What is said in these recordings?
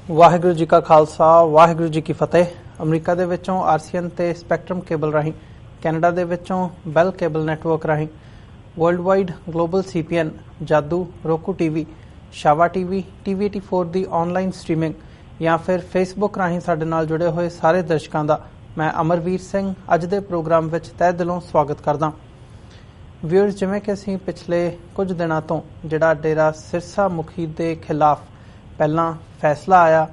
ਵਾਹਿਗੁਰੂ ਜੀ ਕਾ ਖਾਲਸਾ ਵਾਹਿਗੁਰੂ ਜੀ ਕੀ ਫਤਿਹ। ਅਮਰੀਕਾ ਦੇ ਵਿੱਚੋਂ RCN ਤੇ ਸਪੈਕਟਰਮ ਕੇਬਲ ਰਾਹੀਂ, ਕੈਨੇਡਾ ਦੇ ਵਿੱਚੋਂ ਬੈਲ ਕੇਬਲ ਨੈਟਵਰਕ ਰਾਹੀਂ, ਵਰਲਡ ਵਾਈਡ ਗਲੋਬਲ CPN, ਜਾਦੂ, roku TV, ਸ਼ਾਵਾ TV, TV84 ਦੀ ਆਨਲਾਈਨ ਸਟ੍ਰੀਮਿੰਗ ਜਾਂ ਫਿਰ ਫੇਸਬੁੱਕ ਰਾਹੀਂ ਸਾਡੇ ਨਾਲ ਜੁੜੇ ਹੋਏ ਸਾਰੇ ਦਰਸ਼ਕਾਂ ਦਾ ਮੈਂ ਅਮਰਵੀਰ ਸਿੰਘ ਅੱਜ ਦੇ ਪ੍ਰੋਗਰਾਮ ਵਿੱਚ ਤਹਿ ਦਿਲੋਂ ਸਵਾਗਤ ਕਰਦਾ। ਵਿਊਅਰਸ, ਜਿਵੇਂ ਕਿ ਅਸੀਂ ਪਿਛਲੇ ਕੁਝ ਦਿਨਾਂ ਤੋਂ ਜਿਹੜਾ ਡੇਰਾ ਸਿਰਸਾ ਮੁਖੀ ਦੇ ਖਿਲਾਫ ਪਹਿਲਾਂ ਫੈਸਲਾ ਆਇਆ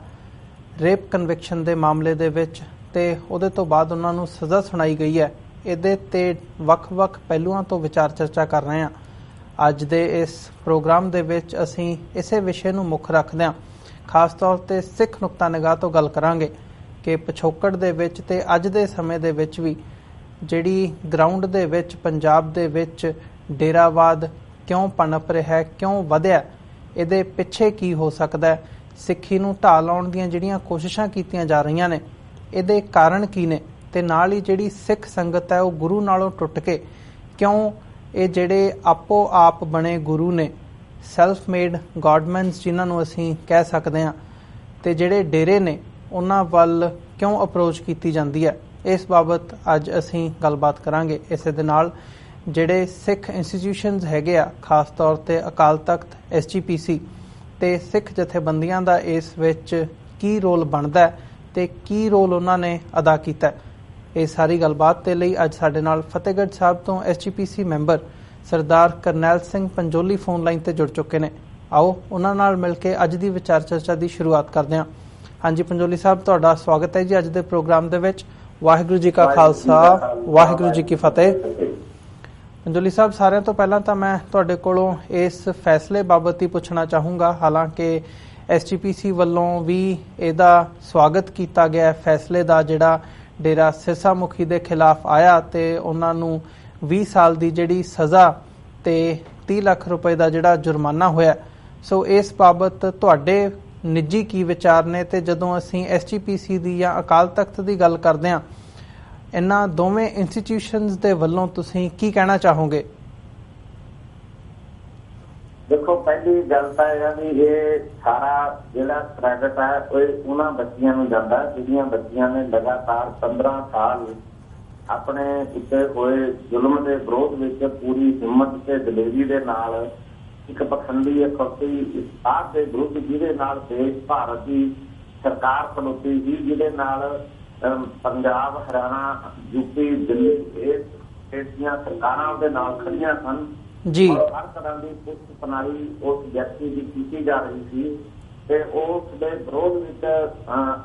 ਰੇਪ ਕਨਵਿਕਸ਼ਨ ਦੇ ਮਾਮਲੇ ਦੇ ਵਿੱਚ ਤੇ ਉਹਦੇ ਤੋਂ ਬਾਅਦ ਉਹਨਾਂ ਨੂੰ ਸਜ਼ਾ ਸੁਣਾਈ ਗਈ ਹੈ, ਇਹਦੇ ਤੇ ਵੱਖ-ਵੱਖ ਪਹਿਲੂਆਂ ਤੋਂ ਵਿਚਾਰ ਚਰਚਾ ਕਰ ਰਹੇ ਹਾਂ। ਅੱਜ ਦੇ ਇਸ ਪ੍ਰੋਗਰਾਮ ਦੇ ਵਿੱਚ ਅਸੀਂ ਇਸੇ ਵਿਸ਼ੇ ਨੂੰ ਮੁੱਖ ਰੱਖਦਿਆਂ ਖਾਸ ਤੌਰ ਤੇ ਸਿੱਖ ਨੁਕਤਾ ਨਿਗਾਹ ਤੋਂ ਗੱਲ ਕਰਾਂਗੇ ਕਿ ਪਿਛੋਕੜ ਦੇ ਵਿੱਚ ਤੇ ਅੱਜ ਦੇ ਸਮੇਂ ਦੇ ਵਿੱਚ ਵੀ ਜਿਹੜੀ ਗਰਾਊਂਡ ਦੇ ਵਿੱਚ ਪੰਜਾਬ ਦੇ ਵਿੱਚ ਡੇਰਾਵਾਦ ਕਿਉਂ ਪਨਪ ਰਿਹਾ, ਕਿਉਂ ਵਧਿਆ, ਇਹਦੇ ਪਿੱਛੇ ਕੀ ਹੋ ਸਕਦਾ ਹੈ, ਸਿੱਖੀ ਨੂੰ ਢਾਹ ਲਾਉਣ ਦੀਆਂ ਜਿਹੜੀਆਂ ਕੋਸ਼ਿਸ਼ਾਂ ਕੀਤੀਆਂ ਜਾ ਰਹੀਆਂ ਨੇ ਇਹਦੇ ਕਾਰਨ ਕੀ ਨੇ, ਤੇ ਨਾਲ ਹੀ ਜਿਹੜੀ ਸਿੱਖ ਸੰਗਤ ਹੈ ਉਹ ਗੁਰੂ ਨਾਲੋਂ ਟੁੱਟ ਕੇ ਕਿਉਂ ਇਹ ਜਿਹੜੇ ਆਪੋ ਆਪ ਬਣੇ ਗੁਰੂ ਨੇ, ਸੈਲਫ ਮੇਡ ਗॉडਮੈਨਸ ਜਿਨ੍ਹਾਂ ਨੂੰ ਅਸੀਂ ਕਹਿ ਸਕਦੇ ਹਾਂ, ਤੇ ਜਿਹੜੇ ਡੇਰੇ ਨੇ ਉਹਨਾਂ ਵੱਲ ਕਿਉਂ ਅਪਰੋਚ ਕੀਤੀ ਜਾਂਦੀ ਹੈ, ਇਸ ਬਾਬਤ ਅੱਜ ਅਸੀਂ ਗੱਲਬਾਤ ਕਰਾਂਗੇ। ਇਸੇ ਦੇ ਨਾਲ ਜਿਹੜੇ ਸਿੱਖ ਇੰਸਟੀਟਿਊਸ਼ਨਸ ਹੈਗੇ ਆ, ਖਾਸ ਤੌਰ ਤੇ ਅਕਾਲ ਤਖਤ, SGPC ਤੇ ਸਿੱਖ ਜਥੇਬੰਦੀਆਂ ਦਾ ਇਸ ਵਿੱਚ ਕੀ ਰੋਲ ਬਣਦਾ ਤੇ ਕੀ ਰੋਲ ਉਹਨਾਂ ਨੇ ਅਦਾ ਕੀਤਾ, ਇਹ ਸਾਰੀ ਗੱਲਬਾਤ ਦੇ ਲਈ ਅੱਜ ਸਾਡੇ ਨਾਲ ਫਤਿਹਗੜ੍ਹ ਸਾਹਿਬ ਤੋਂ SGPC ਮੈਂਬਰ ਸਰਦਾਰ ਕਰਨੈਲ ਸਿੰਘ ਪੰਜੋਲੀ ਫੋਨ ਲਾਈਨ ਤੇ ਜੁੜ ਚੁੱਕੇ ਨੇ। ਆਓ ਉਹਨਾਂ ਨਾਲ ਮਿਲ ਕੇ ਅੱਜ ਦੀ ਵਿਚਾਰ ਚਰਚਾ ਦੀ ਸ਼ੁਰੂਆਤ ਕਰਦੇ ਹਾਂ। ਹਾਂਜੀ ਪੰਜੋਲੀ ਸਾਹਿਬ, ਤੁਹਾਡਾ ਸਵਾਗਤ ਹੈ ਜੀ ਅੱਜ ਦੇ ਪ੍ਰੋਗਰਾਮ ਦੇ ਵਿੱਚ। ਵਾਹਿਗੁਰੂ ਜੀ ਕਾ ਖਾਲਸਾ ਵਾਹਿਗੁਰੂ ਜੀ ਕੀ ਫਤਿਹ। ਪੰਜੋਲੀ ਸਾਹਿਬ, ਸਾਰਿਆਂ ਤੋਂ ਪਹਿਲਾਂ ਤਾਂ ਮੈਂ ਤੁਹਾਡੇ ਕੋਲੋਂ ਇਸ ਫੈਸਲੇ ਬਾਬਤ ਹੀ ਪੁੱਛਣਾ ਚਾਹੂੰਗਾ। ਹਾਲਾਂਕਿ SGPC ਵੱਲੋਂ ਵੀ ਇਹਦਾ ਸਵਾਗਤ ਕੀਤਾ ਗਿਆ ਫੈਸਲੇ ਦਾ, ਜਿਹੜਾ ਡੇਰਾ ਸਿਰਸਾ ਮੁਖੀ ਦੇ ਖਿਲਾਫ ਆਇਆ ਤੇ ਉਹਨਾਂ ਨੂੰ 20 ਸਾਲ ਦੀ ਜਿਹੜੀ ਸਜ਼ਾ ਤੇ 30 ਲੱਖ ਰੁਪਏ ਦਾ ਜਿਹੜਾ ਜੁਰਮਾਨਾ ਹੋਇਆ। ਸੋ ਇਸ ਬਾਬਤ ਤੁਹਾਡੇ ਨਿੱਜੀ ਕੀ ਵਿਚਾਰ ਨੇ, ਤੇ ਜਦੋਂ ਅਸੀਂ SGPC ਦੀ ਜਾਂ ਅਕਾਲ ਤਖਤ ਦੀ ਗੱਲ ਕਰਦੇ ਹਾਂ, ਇਹਨਾਂ ਦੋਵੇਂ ਇੰਸਟੀਟਿਊਸ਼ਨਸ ਦੇ ਵੱਲੋਂ ਤੁਸੀਂ ਕੀ ਕਹਿਣਾ ਚਾਹੋਗੇ? ਦੇਖੋ, ਪਹਿਲੀ ਗੱਲ ਤਾਂ ਇਹ ਵੀ ਇਹ ਸਾਰਾ ਜਿਹੜਾ ਕ੍ਰੈਡਿਟ ਹੈ ਉਹ ਉਹਨਾਂ ਬੱਚੀਆਂ ਨੂੰ ਜਾਂਦਾ ਜਿਹੜੀਆਂ ਬੱਚੀਆਂ ਨੇ ਲਗਾਤਾਰ 15 ਸਾਲ ਆਪਣੇ ਉੱਤੇ ਹੋਏ ਜ਼ੁਲਮ ਦੇ ਵਿਰੋਧ ਵਿੱਚ ਪੂਰੀ ਹਿੰਮਤ ਤੇ ਦਲੇਰੀ ਦੇ ਨਾਲ ਇੱਕ ਪਖੰਡੀ ਅਖੌਤੀ ਸਾਧ ਦੇ ਵਿਰੁੱਧ, ਜਿਹਦੇ ਨਾਲ ਦੇਸ਼ ਭਾਰਤ ਦੀ ਸਰਕਾਰ ਖਲੋਤੀ ਸੀ, ਜਿਹਦੇ ਨਾਲ ਪੰਜਾਬ, ਹਰਿਆਣਾ, UP, ਦਿੱਲੀ ਇਹ ਦੀਆਂ ਸਰਕਾਰਾਂ ਉਹਦੇ ਨਾਲ ਖੜੀਆਂ ਸਨ ਜੀ। ਹਰ ਤਰ੍ਹਾਂ ਦੀ ਪੁਸ਼ਟ ਪਨਾਹੀ ਉਸ ਵਿਅਕਤੀ ਦੀ ਕੀਤੀ ਜਾ ਰਹੀ ਸੀ ਤੇ ਉਸ ਦੇ ਵਿਰੋਧ ਵਿੱਚ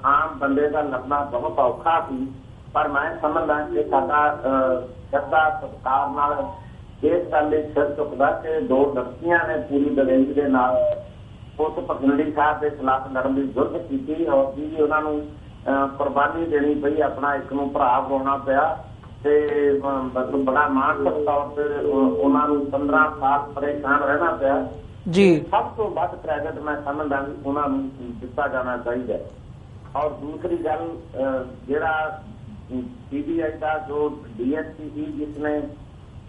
ਆਮ ਬੰਦੇ ਦਾ ਲੱਭਣਾ ਬਹੁਤ ਔਖਾ ਸੀ। ਪਰ ਮੈਂ ਸਮਝਦਾ ਕਿ ਸਾਡਾ ਸ਼ਰਧਾ ਸਤਿਕਾਰ ਨਾਲ ਇਸ ਗੱਲ ਲਈ ਸਿਰ ਚੁੱਕਦਾ ਕਿ 2 ਲੜਕੀਆਂ ਨੇ ਪੂਰੀ ਦਲੇਰੀ ਦੇ ਨਾਲ ਉਸ ਪਖੰਡੀ ਸਾਹਿਬ ਦੇ ਖਿਲਾਫ ਲੜਨ ਦੀ ਜੁਰਤ ਕੀਤੀ ਔਰ ਜੀ ਉਹਨਾਂ ਨੂੰ ਕੁਰਬਾਨੀ ਦੇਣੀ ਪਈ, ਆਪਣਾ ਇੱਕ ਨੂੰ ਭਰਾ ਗਵਾਉਣਾ ਪਿਆ ਤੇ ਬੜਾ ਮਾਨਸਿਕ ਤੌਰ ਤੇ ਉਹਨਾਂ ਨੂੰ 15 ਸਾਲ ਪਰੇਸ਼ਾਨ ਰਹਿਣਾ ਪਿਆ ਜੀ। ਸਭ ਤੋਂ ਵੱਧ ਕ੍ਰੈਡਿਟ ਮੈਂ ਸਮਝਦਾ ਵੀ ਉਹਨਾਂ ਨੂੰ ਦਿੱਤਾ ਜਾਣਾ ਚਾਹੀਦਾ। ਔਰ ਦੂਸਰੀ ਗੱਲ, ਜਿਹੜਾ CBI ਦਾ ਜੋ DSP ਸੀ ਜਿਸਨੇ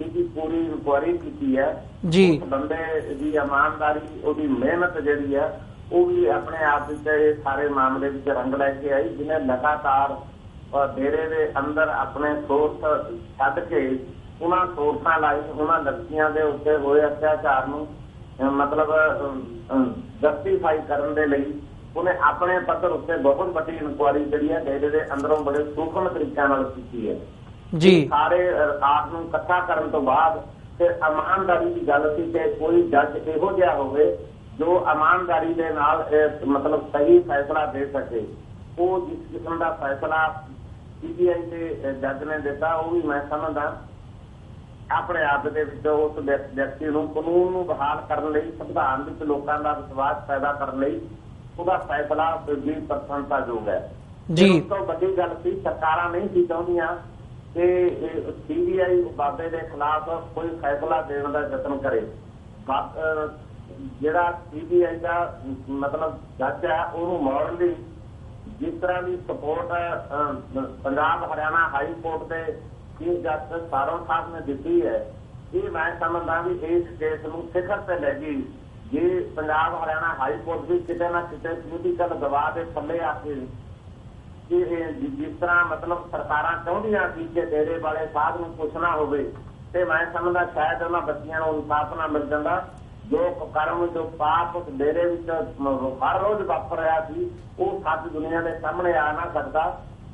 ਇਹਦੀ ਪੂਰੀ ਇਨਕੁਆਇਰੀ ਕੀਤੀ ਹੈ ਜੀ, ਉਸ ਬੰਦੇ ਦੀ ਇਮਾਨਦਾਰੀ, ਉਹਦੀ ਮਿਹਨਤ ਜਿਹੜੀ ਹੈ ਉਹ ਵੀ ਆਪਣੇ ਆਪ ਵਿੱਚ ਇਹ ਸਾਰੇ ਮਾਮਲੇ ਵਿੱਚ ਰੰਗ ਲੈ ਕੇ ਆਈ, ਜਿਹਨੇ ਲਗਾਤਾਰ ਡੇਰੇ ਦੇ ਅੰਦਰ ਆਪਣੇ ਸੋਰਸ ਛੱਡ ਕੇ ਉਹਨਾਂ ਸੋਰਸਾਂ ਲਾਈ, ਉਹਨਾਂ ਲੜਕੀਆਂ ਦੇ ਉੱਤੇ ਹੋਏ ਅਤਿਆਚਾਰ ਨੂੰ ਮਤਲਬ ਜਸਟੀਫਾਈ ਕਰਨ ਦੇ ਲਈ ਉਹਨੇ ਆਪਣੇ ਪੱਧਰ ਉੱਤੇ ਬਹੁਤ ਵੱਡੀ ਇਨਕੁਆਇਰੀ ਜਿਹੜੀ ਹੈ ਡੇਰੇ ਦੇ ਅੰਦਰੋਂ ਬੜੇ ਸੂਖਮ ਤਰੀਕਿਆਂ ਨਾਲ ਕੀਤੀ ਹੈ ਜੀ। ਸਾਰੇ ਰਿਕਾਰਡ ਨੂੰ ਇਕੱਠਾ ਕਰਨ ਤੋਂ ਬਾਅਦ ਫਿਰ ਇਮਾਨਦਾਰੀ ਦੀ ਗੱਲ ਸੀ ਕਿ ਕੋਈ ਜੱਜ ਇਹੋ ਜਿਹਾ ਹੋਵੇ ਜੋ ਇਮਾਨਦਾਰੀ ਦੇ ਨਾਲ ਮਤਲਬ ਸਹੀ ਫੈਸਲਾ ਦੇ ਸਕੇ। ਉਹ ਜਿਸ ਕਿਸਮ ਦਾ ਫੈਸਲਾ CBI ਦੇ ਜੱਜ ਨੇ ਦਿੱਤਾ, ਉਹ ਵੀ ਮੈਂ ਸਮਝਦਾ ਆਪਣੇ ਆਪ ਦੇ ਵਿੱਚ ਉਸ ਵਿਅਕਤੀ ਨੂੰ, ਕਾਨੂੰਨ ਨੂੰ ਬਹਾਲ ਕਰਨ ਲਈ, ਸੰਵਿਧਾਨ ਵਿੱਚ ਲੋਕਾਂ ਦਾ ਵਿਸ਼ਵਾਸ ਪੈਦਾ ਕਰਨ ਲਈ ਉਹਦਾ ਫੈਸਲਾ ਵੀ ਪ੍ਰਸ਼ੰਸਾਯੋਗ ਹੈ ਜੀ। ਉਸ ਤੋਂ ਵੱਡੀ ਗੱਲ ਸੀ, ਸਰਕਾਰਾਂ ਨਹੀਂ ਸੀ ਚਾਹੁੰਦੀਆਂ ਕਿ CBI ਬਾਬੇ ਦੇ ਖਿਲਾਫ ਕੋਈ ਫੈਸਲਾ ਦੇਣ ਦਾ ਯਤਨ ਕਰੇ। ਜਿਹੜਾ CBI ਦਾ ਮਤਲਬ ਜੱਜ ਹੈ ਉਹਨੂੰ ਮੋੜਨ ਲਈ ਜਿਸ ਤਰ੍ਹਾਂ ਦੀ support Punjab Haryana high court ਦੇ ਚੀਫ ਜਸਟਿਸ ਸਾਰੋਂ ਸਾਹਿਬ ਨੇ ਦਿੱਤੀ ਹੈ, ਇਹ ਮੈਂ ਸਮਝਦਾ ਵੀ ਇਸ ਕੇਸ ਨੂੰ ਸਿਖਰ ਤੇ ਲੈ ਗਈ ਜੇ ਪੰਜਾਬ ਹਰਿਆਣਾ ਹਾਈ ਕੋਰਟ ਵੀ ਕਿਤੇ ਨਾ ਕਿਤੇ ਪੋਲੀਟੀਕਲ ਦਬਾਅ ਦੇ ਥੱਲੇ ਆ ਕੇ ਜਿਸ ਤਰ੍ਹਾਂ ਮਤਲਬ ਸਰਕਾਰਾਂ ਚਾਹੁੰਦੀਆਂ ਸੀ ਕਿ ਡੇਰੇ ਵਾਲੇ ਸਾਧ ਨੂੰ ਕੁਛ ਨਾ ਹੋਵੇ, ਤੇ ਮੈਂ ਸਮਝਦਾ ਸ਼ਾਇਦ ਉਹਨਾਂ ਬੱਚੀਆਂ ਨੂੰ ਇਨਸਾਫ ਨਾ ਮਿਲ ਜਾਂਦਾ। ਜੋ ਕਰਮ ਜੋ ਪਾਪ ਉਸ ਡੇਰੇ ਵਿੱਚ ਹਰ ਰੋਜ਼ ਵਾਪਰ ਰਿਹਾ ਸੀ ਉਹ ਸੱਚ ਦੁਨੀਆ ਦੇ ਸਾਹਮਣੇ ਆ ਨਾ ਸਕਦਾ,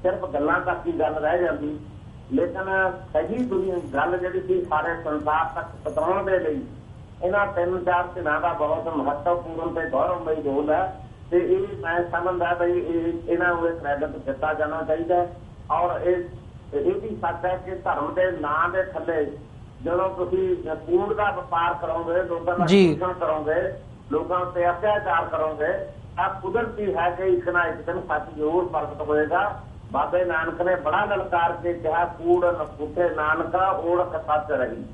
ਸਿਰਫ ਗੱਲਾਂ ਤੱਕ ਹੀ ਗੱਲ ਰਹਿ ਜਾਂਦੀ। ਲੇਕਿਨ ਸਹੀ ਦੁਨੀਆ ਗੱਲ ਜਿਹੜੀ ਸੀ ਸਾਰੇ ਸੰਸਾਰ ਤੱਕ ਪਹੁੰਚਾਉਣ ਦੇ ਲਈ ਇਹਨਾਂ 3-4 ਦਿਨਾਂ ਦਾ ਬਹੁਤ ਮਹੱਤਵਪੂਰਨ ਤੇ ਗੌਰਵਮਈ ਰੋਲ ਹੈ, ਤੇ ਇਹ ਮੈਂ ਸਮਝਦਾ ਬਈ ਇਹਨਾਂ ਨੂੰ ਕ੍ਰੈਡਿਟ ਦਿੱਤਾ ਜਾਣਾ ਚਾਹੀਦਾ। ਔਰ ਇਹ ਵੀ ਸੱਚ ਹੈ ਕਿ ਧਰਮ ਦੇ ਨਾਂ ਦੇ ਥੱਲੇ ਜਦੋਂ ਤੁਸੀਂ ਕੂੜ ਦਾ ਵਪਾਰ ਕਰੋਗੇ, ਲੋਕਾਂ ਦਾ ਸ਼ੋਸ਼ਣ ਕਰੋਗੇ, ਲੋਕਾਂ ਉੱਤੇ ਅਤਿਆਚਾਰ ਕਰੋਗੇ, ਤਾਂ ਕੁਦਰਤੀ ਹੈ ਕਿ ਇੱਕ ਨਾ ਇੱਕ ਦਿਨ ਸੱਚ ਜ਼ਰੂਰ ਪ੍ਰਗਟ ਹੋਏਗਾ। ਬਾਬੇ ਨਾਨਕ ਨੇ ਬੜਾ ਲਲਕਾਰ ਕੇ ਕਿਹਾ, ਕੂੜ ਨਕੂਠੇ ਨਾਨਕਾ ਓੜਕ ਸੱਚ ਰਹੀ।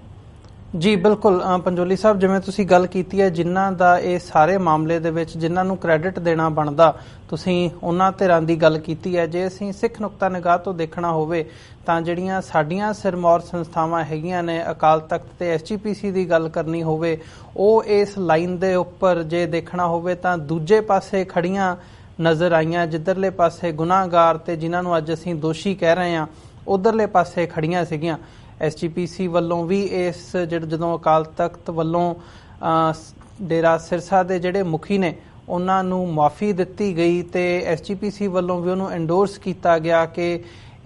ਜੀ ਬਿਲਕੁਲ ਪੰਜੋਲੀ ਸਾਹਿਬ, ਜਿਵੇਂ ਤੁਸੀਂ ਗੱਲ ਕੀਤੀ ਹੈ ਜਿਨ੍ਹਾਂ ਦਾ ਇਹ ਸਾਰੇ ਮਾਮਲੇ ਦੇ ਵਿੱਚ ਜਿਨ੍ਹਾਂ ਨੂੰ ਕ੍ਰੈਡਿਟ ਦੇਣਾ ਬਣਦਾ, ਤੁਸੀਂ ਉਹਨਾਂ ਧਿਰਾਂ ਦੀ ਗੱਲ ਕੀਤੀ ਹੈ। ਜੇ ਅਸੀਂ ਸਿੱਖ ਨੁਕਤਾ ਨਿਗਾਹ ਤੋਂ ਦੇਖਣਾ ਹੋਵੇ ਤਾਂ ਜਿਹੜੀਆਂ ਸਾਡੀਆਂ ਸਿਰਮੌਰ ਸੰਸਥਾਵਾਂ ਹੈਗੀਆਂ ਨੇ, ਅਕਾਲ ਤਖਤ ਤੇ SGPC ਦੀ ਗੱਲ ਕਰਨੀ ਹੋਵੇ, ਉਹ ਇਸ ਲਾਈਨ ਦੇ ਉੱਪਰ ਜੇ ਦੇਖਣਾ ਹੋਵੇ ਤਾਂ ਦੂਜੇ ਪਾਸੇ ਖੜੀਆਂ ਨਜ਼ਰ ਆਈਆਂ। ਜਿੱਧਰਲੇ ਪਾਸੇ ਗੁਨਾਹਗਾਰ ਤੇ ਜਿਨ੍ਹਾਂ ਨੂੰ ਅੱਜ ਅਸੀਂ ਦੋਸ਼ੀ ਕਹਿ ਰਹੇ ਹਾਂ, ਉਧਰਲੇ ਪਾਸੇ ਖੜੀਆਂ ਸੀਗੀਆਂ। SGPC ਵੱਲੋਂ ਵੀ ਇਸ ਜਦੋਂ ਅਕਾਲ ਤਖਤ ਵੱਲੋਂ ਡੇਰਾ ਸਿਰਸਾ ਦੇ ਜਿਹੜੇ ਮੁਖੀ ਨੇ ਉਹਨਾਂ ਨੂੰ ਮੁਆਫੀ ਦਿੱਤੀ ਗਈ ਤੇ SGPC ਵੱਲੋਂ ਵੀ ਉਹਨੂੰ ਐਂਡੋਰਸ ਕੀਤਾ ਗਿਆ ਕਿ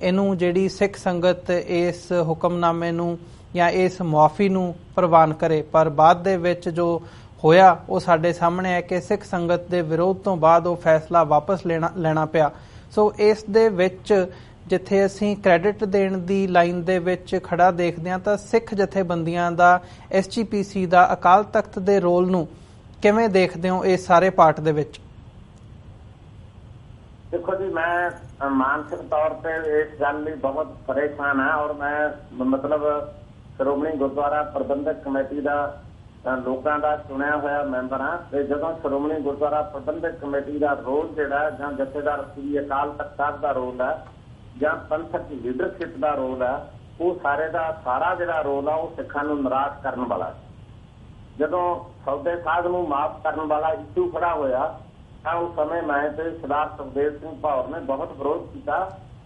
ਇਹਨੂੰ ਜਿਹੜੀ ਸਿੱਖ ਸੰਗਤ ਇਸ ਹੁਕਮਨਾਮੇ ਨੂੰ ਜਾਂ ਇਸ ਮੁਆਫੀ ਨੂੰ ਪ੍ਰਵਾਨ ਕਰੇ। ਪਰ ਬਾਅਦ ਦੇ ਵਿੱਚ ਜੋ ਹੋਇਆ ਉਹ ਸਾਡੇ ਸਾਹਮਣੇ ਹੈ ਕਿ ਸਿੱਖ ਸੰਗਤ ਦੇ ਵਿਰੋਧ ਤੋਂ ਬਾਅਦ ਉਹ ਫੈਸਲਾ ਵਾਪਸ ਲੈਣਾ ਪਿਆ। ਸੋ ਇਸ ਦੇ ਵਿੱਚ ਜਿੱਥੇ ਅਸੀਂ ਕ੍ਰੈਡਿਟ ਦੇਣ ਦੀ ਲਾਈਨ ਦੇ ਵਿੱਚ ਖੜਾ ਦੇਖਦੇ ਹਾਂ ਤਾਂ ਸਿੱਖ ਜਥੇਬੰਦੀਆਂ ਦਾ, SGPC ਦਾ, ਅਕਾਲ ਤਖਤ ਦੇ ਰੋਲ ਨੂੰ ਕਿਵੇਂ ਦੇਖਦੇ ਹੋ ਇਸ ਸਾਰੇ ਪਾਰਟ ਦੇ ਵਿੱਚ? ਦੇਖੋ ਜੀ, ਮੈਂ ਮਾਨਸਿਕ ਤੌਰ ਤੇ ਇਸ ਗੱਲ ਲਈ ਬਹੁਤ ਪਰੇਸ਼ਾਨ ਹਾਂ। ਔਰ ਮੈਂ ਮਤਲਬ ਸ਼੍ਰੋਮਣੀ ਗੁਰਦੁਆਰਾ ਪ੍ਰਬੰਧਕ ਕਮੇਟੀ ਦਾ ਲੋਕਾਂ ਦਾ ਚੁਣਿਆ ਹੋਇਆ ਮੈਂਬਰ ਹਾਂ, ਤੇ ਜਦੋਂ ਸ਼੍ਰੋਮਣੀ ਗੁਰਦੁਆਰਾ ਪ੍ਰਬੰਧਕ ਕਮੇਟੀ ਦਾ ਰੋਲ ਜਿਹੜਾ ਜਾਂ ਜਥੇਦਾਰ ਸ੍ਰੀ ਅਕਾਲ ਤਖਤ ਸਾਹਿਬ ਦਾ ਰੋਲ ਹੈ ਜਾਂ ਪੰਥਕ ਲੀਡਰਸ਼ਿਪ ਦਾ ਰੋਲ ਹੈ, ਉਹ ਸਾਰੇ ਦਾ ਸਾਰਾ ਜਿਹੜਾ ਰੋਲ ਆ ਉਹ ਸਿੱਖਾਂ ਨੂੰ ਨਿਰਾਸ਼ ਕਰਨ ਵਾਲਾ। ਜਦੋਂ ਸੌਦੇ ਸਾਧ ਨੂੰ ਮਾਫ ਕਰਨ ਵਾਲਾ ਇਸ਼ੂ ਖੜਾ ਹੋਇਆ ਤਾਂ ਉਸ ਸਮੇਂ ਮੈਂ ਤੇ ਸਰਦਾਰ ਸੁਖਦੇਵ ਸਿੰਘ ਭੌਰ ਨੇ ਬਹੁਤ ਵਿਰੋਧ ਕੀਤਾ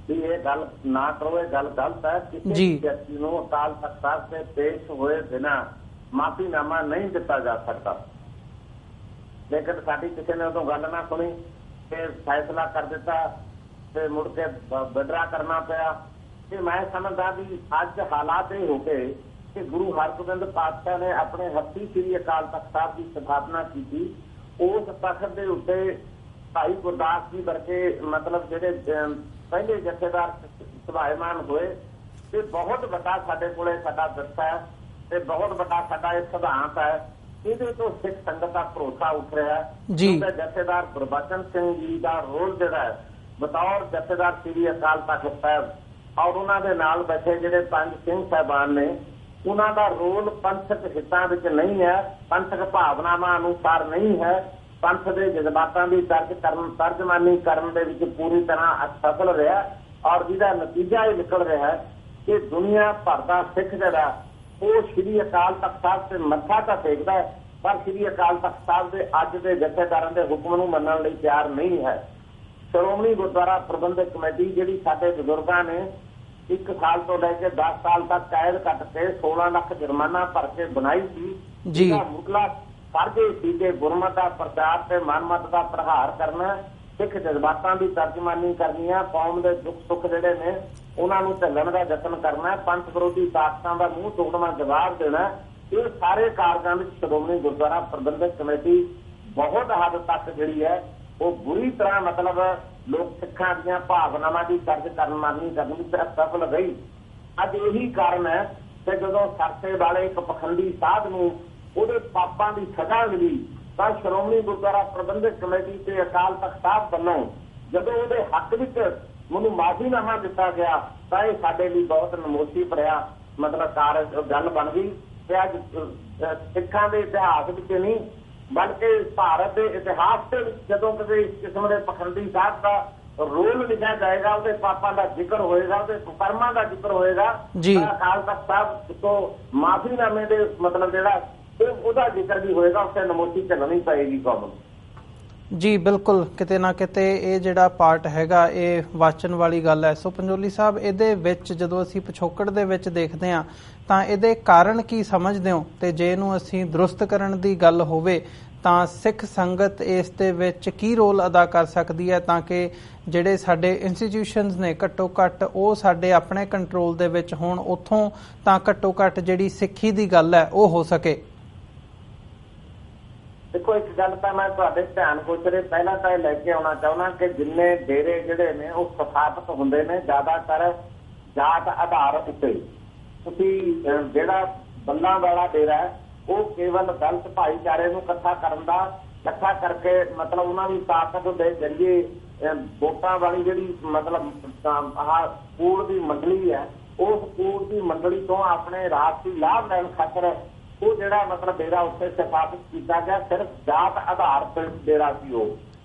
ਵੀ ਇਹ ਗੱਲ ਨਾ ਕਰੋ, ਇਹ ਗੱਲ ਗਲਤ ਹੈ। ਕਿਸੇ ਵਿਅਕਤੀ ਨੂੰ ਅਕਾਲ ਤਖਤ ਸਾਹਿਬ ਤੇ ਪੇਸ਼ ਹੋਏ ਬਿਨਾਂ ਮਾਫੀਨਾਮਾ ਨਹੀਂ ਦਿੱਤਾ ਜਾ ਸਕਦਾ। ਲੇਕਿਨ ਸਾਡੀ ਕਿਸੇ ਨੇ ਉਦੋਂ ਗੱਲ ਨਾ ਸੁਣੀ ਤੇ ਫੈਸਲਾ ਕਰ ਦਿੱਤਾ ਤੇ ਮੁੜ ਕੇ ਵਿਦਰਾ ਕਰਨਾ ਪਿਆ। ਤੇ ਮੈਂ ਸਮਝਦਾ ਵੀ ਅੱਜ ਹਾਲਾਤ ਇਹ ਹੋ ਗਏ ਕਿ ਗੁਰੂ ਹਰਗੋਬਿੰਦ ਪਾਤਸ਼ਾਹ ਨੇ ਆਪਣੇ ਹੱਥੀਂ ਸ੍ਰੀ ਅਕਾਲ ਤਖਤ ਸਾਹਿਬ ਦੀ ਸਥਾਪਨਾ ਕੀਤੀ। ਉਸ ਤਖਤ ਦੇ ਉੱਤੇ ਭਾਈ ਗੁਰਦਾਸ ਜੀ ਵਰਗੇ ਮਤਲਬ ਜਿਹੜੇ ਪਹਿਲੇ ਜਥੇਦਾਰ ਸਭਾਇਮਾਨ ਹੋਏ, ਤੇ ਬਹੁਤ ਵੱਡਾ ਸਾਡੇ ਕੋਲੇ ਸਾਡਾ ਵਿਰਸਾ ਹੈ ਤੇ ਬਹੁਤ ਵੱਡਾ ਸਾਡਾ ਇਹ ਸਿਧਾਂਤ ਹੈ। ਇਹਦੇ ਤੋਂ ਸਿੱਖ ਸੰਗਤ ਦਾ ਭਰੋਸਾ ਉੱਠ ਰਿਹਾ ਹੈ। ਜਥੇਦਾਰ ਗੁਰਬਚਨ ਸਿੰਘ ਜੀ ਦਾ ਰੋਲ ਜਿਹੜਾ ਹੈ ਬਤੌਰ ਜਥੇਦਾਰ ਸ੍ਰੀ ਅਕਾਲ ਤਖਤ ਸਾਹਿਬ, ਔਰ ਉਹਨਾਂ ਦੇ ਨਾਲ ਬੈਠੇ ਜਿਹੜੇ 5 ਸਿੰਘ ਸਾਹਿਬਾਨ ਨੇ, ਉਹਨਾਂ ਦਾ ਰੋਲ ਪੰਥਕ ਹਿੱਤਾਂ ਵਿੱਚ ਨਹੀਂ ਹੈ, ਪੰਥਕ ਭਾਵਨਾਵਾਂ ਅਨੁਸਾਰ ਨਹੀਂ ਹੈ, ਪੰਥ ਦੇ ਜਜ਼ਬਾਤਾਂ ਦੀ ਤਰਜਮਾਨੀ ਕਰਨ ਦੇ ਵਿੱਚ ਪੂਰੀ ਤਰ੍ਹਾਂ ਅਸਫਲ ਰਿਹਾ। ਔਰ ਜਿਹਦਾ ਨਤੀਜਾ ਇਹ ਨਿਕਲ ਰਿਹਾ ਹੈ ਕਿ ਦੁਨੀਆ ਭਰ ਦਾ ਸਿੱਖ ਜਿਹੜਾ ਉਹ ਸ੍ਰੀ ਅਕਾਲ ਤਖਤ ਸਾਹਿਬ ਤੇ ਮੱਥਾ ਤਾਂ ਟੇਕਦਾ ਹੈ, ਪਰ ਸ੍ਰੀ ਅਕਾਲ ਤਖਤ ਸਾਹਿਬ ਦੇ ਅੱਜ ਦੇ ਜਥੇਦਾਰਾਂ ਦੇ ਹੁਕਮ ਨੂੰ ਮੰਨਣ ਲਈ ਤਿਆਰ ਨਹੀਂ ਹੈ। ਸ਼੍ਰੋਮਣੀ ਗੁਰਦੁਆਰਾ ਪ੍ਰਬੰਧਕ ਕਮੇਟੀ ਜਿਹੜੀ ਸਾਡੇ ਬਜ਼ੁਰਗਾਂ ਨੇ 1 ਸਾਲ ਤੋਂ ਲੈ ਕੇ 10 ਸਾਲ ਤੱਕ ਕੈਦ ਕੱਟ ਕੇ 16 ਲੱਖ ਜੁਰਮਾਨਾ ਭਰ ਕੇ ਬਣਾਈ ਸੀ, ਜਿਹਦਾ ਮੁੱਢਲਾ ਫਰਜ਼ ਸੀ ਕਿ ਗੁਰਮਤਿ ਦਾ ਪ੍ਰਚਾਰ ਤੇ ਮਨਮਤ ਦਾ ਪ੍ਰਹਾਰ ਕਰਨਾ, ਸਿੱਖ ਜਜ਼ਬਾਤਾਂ ਦੀ ਤਰਜਮਾਨੀ ਕਰਨੀ ਹੈ, ਕੌਮ ਦੇ ਦੁੱਖ ਸੁੱਖ ਜਿਹੜੇ ਨੇ ਉਹਨਾਂ ਨੂੰ ਝੱਲਣ ਦਾ ਯਤਨ ਕਰਨਾ, ਪੰਥ ਵਿਰੋਧੀ ਤਾਕਤਾਂ ਦਾ ਮੂੰਹ ਤੋੜਨਾ ਜਵਾਬ ਦੇਣਾ। ਇਹ ਸਾਰੇ ਕਾਰਜਾਂ ਵਿੱਚ ਸ਼੍ਰੋਮਣੀ ਗੁਰਦੁਆਰਾ ਪ੍ਰਬੰਧਕ ਕਮੇਟੀ ਬਹੁਤ ਹੱਦ ਤੱਕ ਜਿਹੜੀ ਹੈ ਉਹ ਬੁਰੀ ਤਰ੍ਹਾਂ ਮਤਲਬ ਲੋਕ ਸਿੱਖਾਂ ਦੀਆਂ ਭਾਵਨਾਵਾਂ ਦੀ ਤਰਜਮਾਨੀ ਕਰਨ ਵਿੱਚ ਅਸਫਲ ਰਹੀ। ਅੱਜ ਇਹੀ ਕਾਰਨ ਹੈ ਕਿ ਜਦੋਂ ਸਰਸੇ ਵਾਲੇ ਇੱਕ ਪਖੰਡੀ ਸਾਧ ਨੂੰ ਉਹਦੇ ਪਾਪਾਂ ਦੀ ਸਜ਼ਾ ਮਿਲੀ ਤਾਂ ਸ਼੍ਰੋਮਣੀ ਗੁਰਦੁਆਰਾ ਪ੍ਰਬੰਧਕ ਕਮੇਟੀ ਤੇ ਅਕਾਲ ਤਖਤ ਸਾਹਿਬ ਵੱਲੋਂ ਜਦੋਂ ਉਹਦੇ ਹੱਕ ਵਿੱਚ ਮੈਨੂੰ ਮਾਫੀਨਾਮਾ ਦਿੱਤਾ ਗਿਆ ਤਾਂ ਇਹ ਸਾਡੇ ਲਈ ਬਹੁਤ ਨਮੋਸ਼ੀ ਭਰਿਆ ਮਤਲਬ ਗੱਲ ਬਣ ਗਈ। ਤੇ ਅੱਜ ਸਿੱਖਾਂ ਦੇ ਇਤਿਹਾਸ ਵਿੱਚ ਨਹੀਂ ਬਲਕਿ ਭਾਰਤ ਦੇ ਇਤਿਹਾਸ ਦੇ ਵਿੱਚ ਜਦੋਂ ਕਦੇ ਇਸ ਕਿਸਮ ਦੇ ਪਖੰਡੀ ਸਾਧ ਦਾ ਰੋਲ ਲਿਖਿਆ ਜਾਏਗਾ, ਉਹਦੇ ਪਾਪਾਂ ਦਾ ਜ਼ਿਕਰ ਹੋਏਗਾ, ਉਹਦੇ ਕੁਕਰਮਾਂ ਦਾ ਜ਼ਿਕਰ ਹੋਏਗਾ, ਤਾਂ ਅਕਾਲ ਤਖਤ ਸਾਹਿਬ ਤੋਂ ਮਾਫੀਨਾਮੇ ਦੇ ਮਤਲਬ ਜਿਹੜਾ ਉਹਦਾ ਜ਼ਿਕਰ ਵੀ ਹੋਏਗਾ, ਉੱਥੇ ਨਮੋਸ਼ੀ ਚੱਲਣੀ ਪਏਗੀ ਕੌਮ ਨੂੰ। ਜੀ ਬਿਲਕੁਲ, ਕਿਤੇ ਨਾ ਕਿਤੇ ਇਹ ਜਿਹੜਾ ਪਾਰਟ ਹੈਗਾ ਇਹ ਵਾਚਨ ਵਾਲੀ ਗੱਲ ਹੈ। ਸੋ ਪੰਜੋਲੀ ਸਾਹਿਬ, ਇਹਦੇ ਵਿੱਚ ਜਦੋਂ ਅਸੀਂ ਪਿਛੋਕੜ ਦੇ ਵਿੱਚ ਦੇਖਦੇ ਹਾਂ ਤਾਂ ਇਹਦੇ ਕਾਰਨ ਕੀ ਸਮਝਦੇ ਹੋ, ਤੇ ਜੇ ਇਹਨੂੰ ਅਸੀਂ ਦਰੁਸਤ ਕਰਨ ਦੀ ਗੱਲ ਹੋਵੇ ਤਾਂ ਸਿੱਖ ਸੰਗਤ ਇਸ ਦੇ ਵਿੱਚ ਕੀ ਰੋਲ ਅਦਾ ਕਰ ਸਕਦੀ ਹੈ ਤਾਂ ਕਿ ਜਿਹੜੇ ਸਾਡੇ ਇੰਸਟੀਟਿਊਸ਼ਨਸ ਨੇ ਘੱਟੋ ਘੱਟ ਉਹ ਸਾਡੇ ਆਪਣੇ ਕੰਟਰੋਲ ਦੇ ਵਿੱਚ ਹੋਣ, ਉੱਥੋਂ ਤਾਂ ਘੱਟੋ ਘੱਟ ਜਿਹੜੀ ਸਿੱਖੀ ਦੀ ਗੱਲ ਹੈ ਉਹ ਹੋ ਸਕੇ? ਦੇਖੋ, ਇੱਕ ਗੱਲ ਤਾਂ ਮੈਂ ਤੁਹਾਡੇ ਧਿਆਨ ਗੋਚਰੇ ਪਹਿਲਾਂ ਤਾਂ ਇਹ ਲੈ ਕੇ ਆਉਣਾ ਚਾਹੁੰਦਾ ਕਿ ਜਿੰਨੇ ਡੇਰੇ ਜਿਹੜੇ ਨੇ ਉਹ ਸਥਾਪਿਤ ਹੁੰਦੇ ਨੇ ਜ਼ਿਆਦਾਤਰ ਜਾਤ ਆਧਾਰ ਉੱਤੇ। ਤੁਸੀਂ ਜਿਹੜਾ ਬੱਲਾਂ ਵਾਲਾ ਡੇਰਾ ਹੈ ਉਹ ਕੇਵਲ ਦਲਿਤ ਭਾਈਚਾਰੇ ਨੂੰ ਇਕੱਠਾ ਕਰਕੇ ਮਤਲਬ ਉਹਨਾਂ ਦੀ ਤਾਕਤ ਦੇ ਜ਼ਰੀਏ ਵੋਟਾਂ ਵਾਲੀ ਜਿਹੜੀ ਮਤਲਬ ਆਹ ਕੂੜ ਦੀ ਮੰਡਲੀ ਹੈ, ਉਸ ਕੂੜ ਦੀ ਮੰਡਲੀ ਤੋਂ ਆਪਣੇ ਰਾਜਸੀ ਲਾਭ ਲੈਣ ਖਾਤਰ ਉਹ ਜਿਹੜਾ ਮਤਲਬ ਡੇਰਾ ਉੱਥੇ ਸਥਾਪਿਤ ਕੀਤਾ ਗਿਆ, ਸਿਰਫ ਜਾਤ ਆਧਾਰਿਤ ਡੇਰਾ ਸੀ ਉਹ,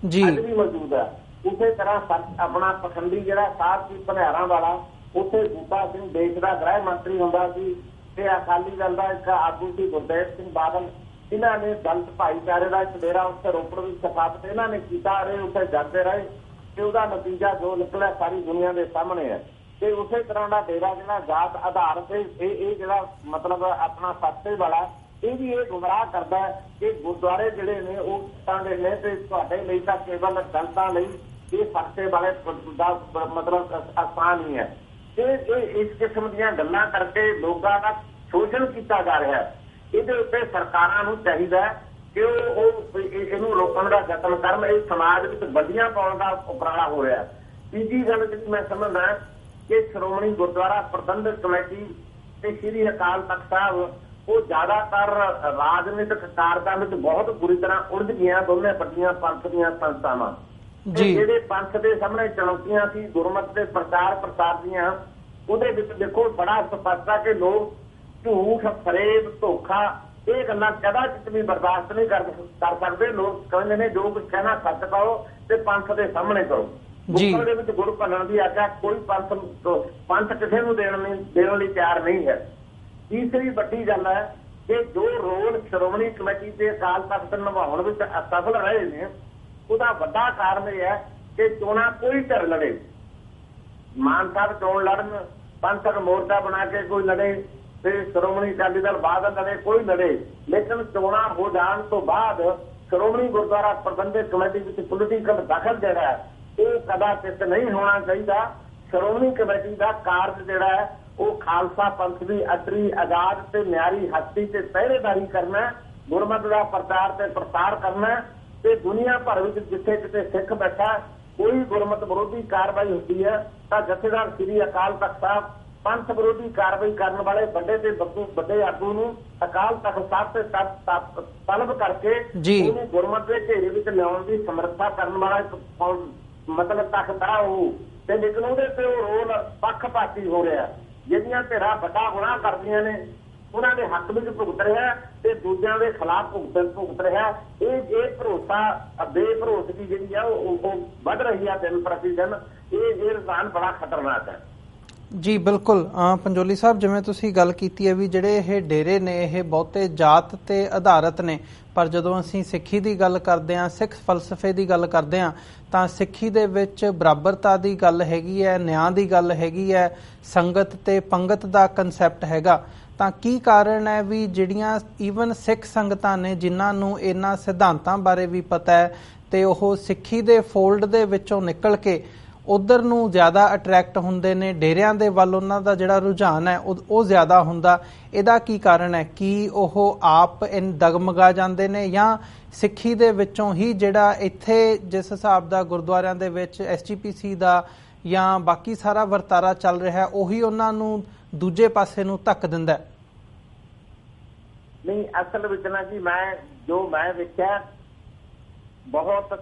ਅੱਜ ਵੀ ਮੌਜੂਦ ਹੈ। ਉਸੇ ਤਰ੍ਹਾਂ ਆਪਣਾ ਪਖੰਡੀ ਜਿਹੜਾ ਸਾਹਿਬ ਸੀ ਭਨਿਆਰਾਂ ਵਾਲਾ, ਉੱਥੇ ਬੂਟਾ ਸਿੰਘ ਦੇਸ਼ ਦਾ ਗ੍ਰਹਿ ਮੰਤਰੀ ਹੁੰਦਾ ਸੀ ਤੇ ਅਕਾਲੀ ਦਲ ਦਾ ਇੱਕ ਆਗੂ ਸੀ ਗੁਰਦੇਵ ਸਿੰਘ ਬਾਦਲ। ਇਹਨਾਂ ਨੇ ਦਲਿਤ ਭਾਈਚਾਰੇ ਦਾ ਇੱਕ ਡੇਰਾ ਉੱਥੇ ਰੋਪੜ ਵਿੱਚ ਸਥਾਪਿਤ ਇਹਨਾਂ ਨੇ ਕੀਤਾ, ਰਹੇ ਉੱਥੇ ਜਾਂਦੇ ਰਹੇ ਤੇ ਉਹਦਾ ਨਤੀਜਾ ਜੋ ਨਿਕਲਿਆ ਸਾਰੀ ਦੁਨੀਆ ਦੇ ਸਾਹਮਣੇ ਹੈ। ਤੇ ਉਸੇ ਤਰ੍ਹਾਂ ਦਾ ਡੇਰਾ ਜਿਹੜਾ ਜਾਤ ਆਧਾਰ ਤੇ ਇਹ ਜਿਹੜਾ ਮਤਲਬ ਆਪਣਾ ਸਸਤੇ ਵਾਲਾ, ਇਹ ਵੀ ਇਹ ਗੁੰਮਰਾਹ ਕਰਦਾ ਹੈ ਕਿ ਗੁਰਦੁਆਰੇ ਜਿਹੜੇ ਨੇ ਉਹ ਸਿੱਖਾਂ ਦੇ ਨੇ ਤੇ ਤੁਹਾਡੇ ਲਈ ਤਾਂ ਕੇਵਲ ਦਲਿਤਾਂ ਲਈ ਇਹ ਸਸਤੇ ਵਾਲੇ ਦਾ ਮਤਲਬ ਆਸਾਨ ਹੀ ਹੈ। ਇਹ ਇਸ ਕਿਸਮ ਦੀਆਂ ਗੱਲਾਂ ਕਰਕੇ ਲੋਕਾਂ ਦਾ ਸ਼ੋਸ਼ਣ ਕੀਤਾ ਜਾ ਰਿਹਾ ਹੈ। ਇਹਦੇ ਉੱਤੇ ਸਰਕਾਰਾਂ ਨੂੰ ਚਾਹੀਦਾ ਹੈ ਕਿ ਉਹ ਇਹਨੂੰ ਰੋਕਣ ਦਾ ਯਤਨ ਕਰਨ। ਇਹ ਸਮਾਜ ਵਿੱਚ ਵੱਡੀਆਂ ਪਾਉਣ ਦਾ ਉਪਰਾਲਾ ਹੋ ਰਿਹਾ। ਤੀਜੀ ਗੱਲ ਜਿਹੜੀ ਮੈਂ ਸਮਝਦਾ ਕਿ ਸ਼੍ਰੋਮਣੀ ਗੁਰਦੁਆਰਾ ਪ੍ਰਬੰਧਕ ਕਮੇਟੀ ਤੇ ਸ੍ਰੀ ਅਕਾਲ ਤਖਤ ਸਾਹਿਬ ਉਹ ਜ਼ਿਆਦਾਤਰ ਰਾਜਨੀਤਿਕ ਕਾਰਜਾਂ ਵਿੱਚ ਬਹੁਤ ਬੁਰੀ ਤਰ੍ਹਾਂ ਉਲਝ ਗਈਆਂ, ਦੋਨੇ ਵੱਡੀਆਂ ਪੰਥ ਦੀਆਂ ਸੰਸਥਾਵਾਂ। ਜਿਹੜੇ ਪੰਥ ਦੇ ਸਾਹਮਣੇ ਚੁਣੌਤੀਆਂ ਸੀ ਗੁਰਮਤਿ ਦੇ ਪ੍ਰਚਾਰ ਪ੍ਰਸਾਰ ਦੀਆਂ, ਉਹਦੇ ਵਿੱਚ ਦੇਖੋ ਬੜਾ ਸਪਸ਼ਟ ਹੈ ਕਿ ਲੋਕ ਝੂਠ, ਫਰੇਬ, ਧੋਖਾ ਇਹ ਗੱਲਾਂ ਕਦਾਚਿਤ ਵੀ ਬਰਦਾਸ਼ਤ ਨਹੀਂ ਕਰ ਸਕਦੇ। ਲੋਕ ਕਹਿੰਦੇ ਨੇ ਜੋ ਕੁਝ ਕਹਿਣਾ ਸੱਚ ਕਹੋ ਤੇ ਪੰਥ ਦੇ ਸਾਹਮਣੇ ਕਰੋ। ਗੁਰਮਤਿ ਦੇ ਵਿੱਚ ਗੁਰ ਭੰਨਣ ਦੀ ਆਗਿਆ ਕੋਈ ਪੰਥ ਕਿਸੇ ਨੂੰ ਦੇਣ ਲਈ ਤਿਆਰ ਨਹੀਂ ਹੈ। ਤੀਸਰੀ ਵੱਡੀ ਗੱਲ ਹੈ ਕਿ ਜੋ ਰੋਲ ਸ਼੍ਰੋਮਣੀ ਕਮੇਟੀ ਤੇ ਅਕਾਲ ਤਖਤ ਨਿਭਾਉਣ ਵਿੱਚ ਅਸਫਲ ਰਹੇ ਨੇ, ਉਹਦਾ ਵੱਡਾ ਕਾਰਨ ਇਹ ਹੈ ਕਿ ਚੋਣਾਂ ਕੋਈ ਧਿਰ ਲੜੇ। ਮਾਨ ਸਾਹਿਬ ਚੋਣ ਲੜਨ, ਪੰਥਕ ਮੋਰਚਾ ਬਣਾ ਕੇ ਕੋਈ ਲੜੇ ਤੇ ਸ਼੍ਰੋਮਣੀ ਅਕਾਲੀ ਦਲ ਬਾਦਲ ਲੜੇ, ਕੋਈ ਲੜੇ, ਲੇਕਿਨ ਚੋਣਾਂ ਹੋ ਜਾਣ ਤੋਂ ਬਾਅਦ ਸ਼੍ਰੋਮਣੀ ਗੁਰਦੁਆਰਾ ਪ੍ਰਬੰਧਕ ਕਮੇਟੀ ਵਿੱਚ ਪੋਲੀਟੀਕਲ ਦਖਲ ਜਿਹੜਾ ਹੈ ਇਹ ਕਦਾਚਿਤ ਨਹੀਂ ਹੋਣਾ ਚਾਹੀਦਾ। ਸ਼੍ਰੋਮਣੀ ਕਮੇਟੀ ਦਾ ਕਾਰਜ ਜਿਹੜਾ ਹੈ ਉਹ ਖਾਲਸਾ ਪੰਥ ਦੀ ਅਸਲੀ ਆਜ਼ਾਦ ਤੇ ਮਿਆਰੀ ਹਸਤੀ ਤੇ ਪਹਿਰੇਦਾਰੀ ਕਰਨਾ, ਗੁਰਮਤਿ ਦਾ ਪ੍ਰਚਾਰ ਤੇ ਪ੍ਰਸਾਰ ਕਰਨਾ ਤੇ ਦੁਨੀਆ ਭਰ ਵਿੱਚ ਜਿੱਥੇ ਕਿਤੇ ਸਿੱਖ ਬੈਠਾ ਕੋਈ ਗੁਰਮਤਿ ਵਿਰੋਧੀ ਕਾਰਵਾਈ ਹੁੰਦੀ ਹੈ ਤਾਂ ਜਥੇਦਾਰ ਸ੍ਰੀ ਅਕਾਲ ਤਖਤ ਸਾਹਿਬ ਪੰਥ ਵਿਰੋਧੀ ਕਾਰਵਾਈ ਕਰਨ ਵਾਲੇ ਵੱਡੇ ਆਗੂ ਨੂੰ ਅਕਾਲ ਤਖਤ ਸਾਹਿਬ ਤੇ ਤਲਬ ਕਰਕੇ ਉਹਨੂੰ ਗੁਰਮਤਿ ਦੇ ਘੇਰੇ ਵਿੱਚ ਲਿਆਉਣ ਦੀ ਸਮਰੱਥਾ ਕਰਨ ਵਾਲਾ ਇੱਕ ਮਤਲਬ ਤਖਤ ਆ ਉਹ, ਤੇ ਲੇਕਿਨ ਉਹਦੇ ਤੇ ਉਹ ਰੋਲ ਪੱਖਪਾਤੀ ਹੋ ਰਿਹਾ। ਜਿਹੜੀਆਂ ਧਿਰਾਂ ਵੱਡਾ ਗੁਨਾਹ ਕਰਦੀਆਂ ਨੇ ਉਹਨਾਂ ਦੇ ਹੱਕ ਵਿੱਚ ਭੁਗਤ ਰਿਹਾ ਤੇ ਦੂਜਿਆਂ ਦੇ ਖਿਲਾਫ ਭੁਗਤ ਰਿਹਾ। ਇਹ ਭਰੋਸਾ ਬੇਭਰੋਸਗੀ ਜਿਹੜੀ ਆ ਉਹ ਵੱਧ ਰਹੀ ਆ ਦਿਨ ਪ੍ਰਤੀ ਦਿਨ। ਇਹ ਰੁਝਾਨ ਬੜਾ ਖਤਰਨਾਕ ਹੈ। ਜੀ ਬਿਲਕੁਲ ਪੰਜੋਲੀ ਸਾਹਿਬ, ਜਿਵੇਂ ਤੁਸੀਂ ਗੱਲ ਕੀਤੀ ਹੈ ਵੀ ਜਿਹੜੇ ਇਹ ਡੇਰੇ ਨੇ ਇਹ ਬਹੁਤੇ ਜਾਤ ਤੇ ਆਧਾਰਿਤ ਨੇ, ਪਰ ਜਦੋਂ ਅਸੀਂ ਸਿੱਖੀ ਦੀ ਗੱਲ ਕਰਦੇ ਹਾਂ, ਸਿੱਖ ਫਲਸਫੇ ਦੀ ਗੱਲ ਕਰਦੇ ਹਾਂ ਤਾਂ ਸਿੱਖੀ ਦੇ ਵਿੱਚ ਬਰਾਬਰਤਾ ਦੀ ਗੱਲ ਹੈਗੀ ਹੈ, ਨਿਆਂ ਦੀ ਗੱਲ ਹੈਗੀ ਹੈ, ਸੰਗਤ ਤੇ ਪੰਗਤ ਦਾ ਕਨਸੈਪਟ ਹੈਗਾ। ਤਾਂ ਕੀ ਕਾਰਨ ਹੈ ਵੀ ਜਿਹੜੀਆਂ ਈਵਨ ਸਿੱਖ ਸੰਗਤਾਂ ਨੇ ਜਿਨ੍ਹਾਂ ਨੂੰ ਇਹਨਾਂ ਸਿਧਾਂਤਾਂ ਬਾਰੇ ਵੀ ਪਤਾ ਹੈ ਤੇ ਉਹ ਸਿੱਖੀ ਦੇ ਫੋਲਡ ਦੇ ਵਿੱਚੋਂ ਨਿਕਲ ਕੇ ਉਧਰ ਨੂੰ ਜ਼ਿਆਦਾ ਅਟਰੈਕਟ ਹੁੰਦੇ ਨੇ, ਡੇਰਿਆਂ ਦੇ ਵੱਲ ਉਹਨਾਂ ਦਾ ਜਿਹੜਾ ਰੁਝਾਨ ਹੈ ਉਹ ਜ਼ਿਆਦਾ ਹੁੰਦਾ? ਇਹਦਾ ਕੀ ਕਾਰਨ ਹੈ? ਕੀ ਉਹ ਆਪ ਦਗਮਗਾ ਜਾਂਦੇ ਨੇ ਜਾਂ ਸਿੱਖੀ ਦੇ ਵਿੱਚੋਂ ਹੀ ਜਿਹੜਾ ਇੱਥੇ ਜਿਸ ਹਿਸਾਬ ਦਾ ਗੁਰਦੁਆਰਿਆਂ ਦੇ ਵਿੱਚ SGPC ਦਾ ਜਾਂ ਬਾਕੀ ਸਾਰਾ ਵਰਤਾਰਾ ਚੱਲ ਰਿਹਾ ਉਹੀ ਉਹਨਾਂ ਨੂੰ ਦੂਜੇ ਪਾਸੇ ਨੂੰ ਧੱਕ ਦਿੰਦਾ? ਨਹੀਂ, ਅਸਲ ਵਿੱਚ ਨਾ ਜੀ ਮੈਂ ਵੇਖਿਆ ਬਹੁਤ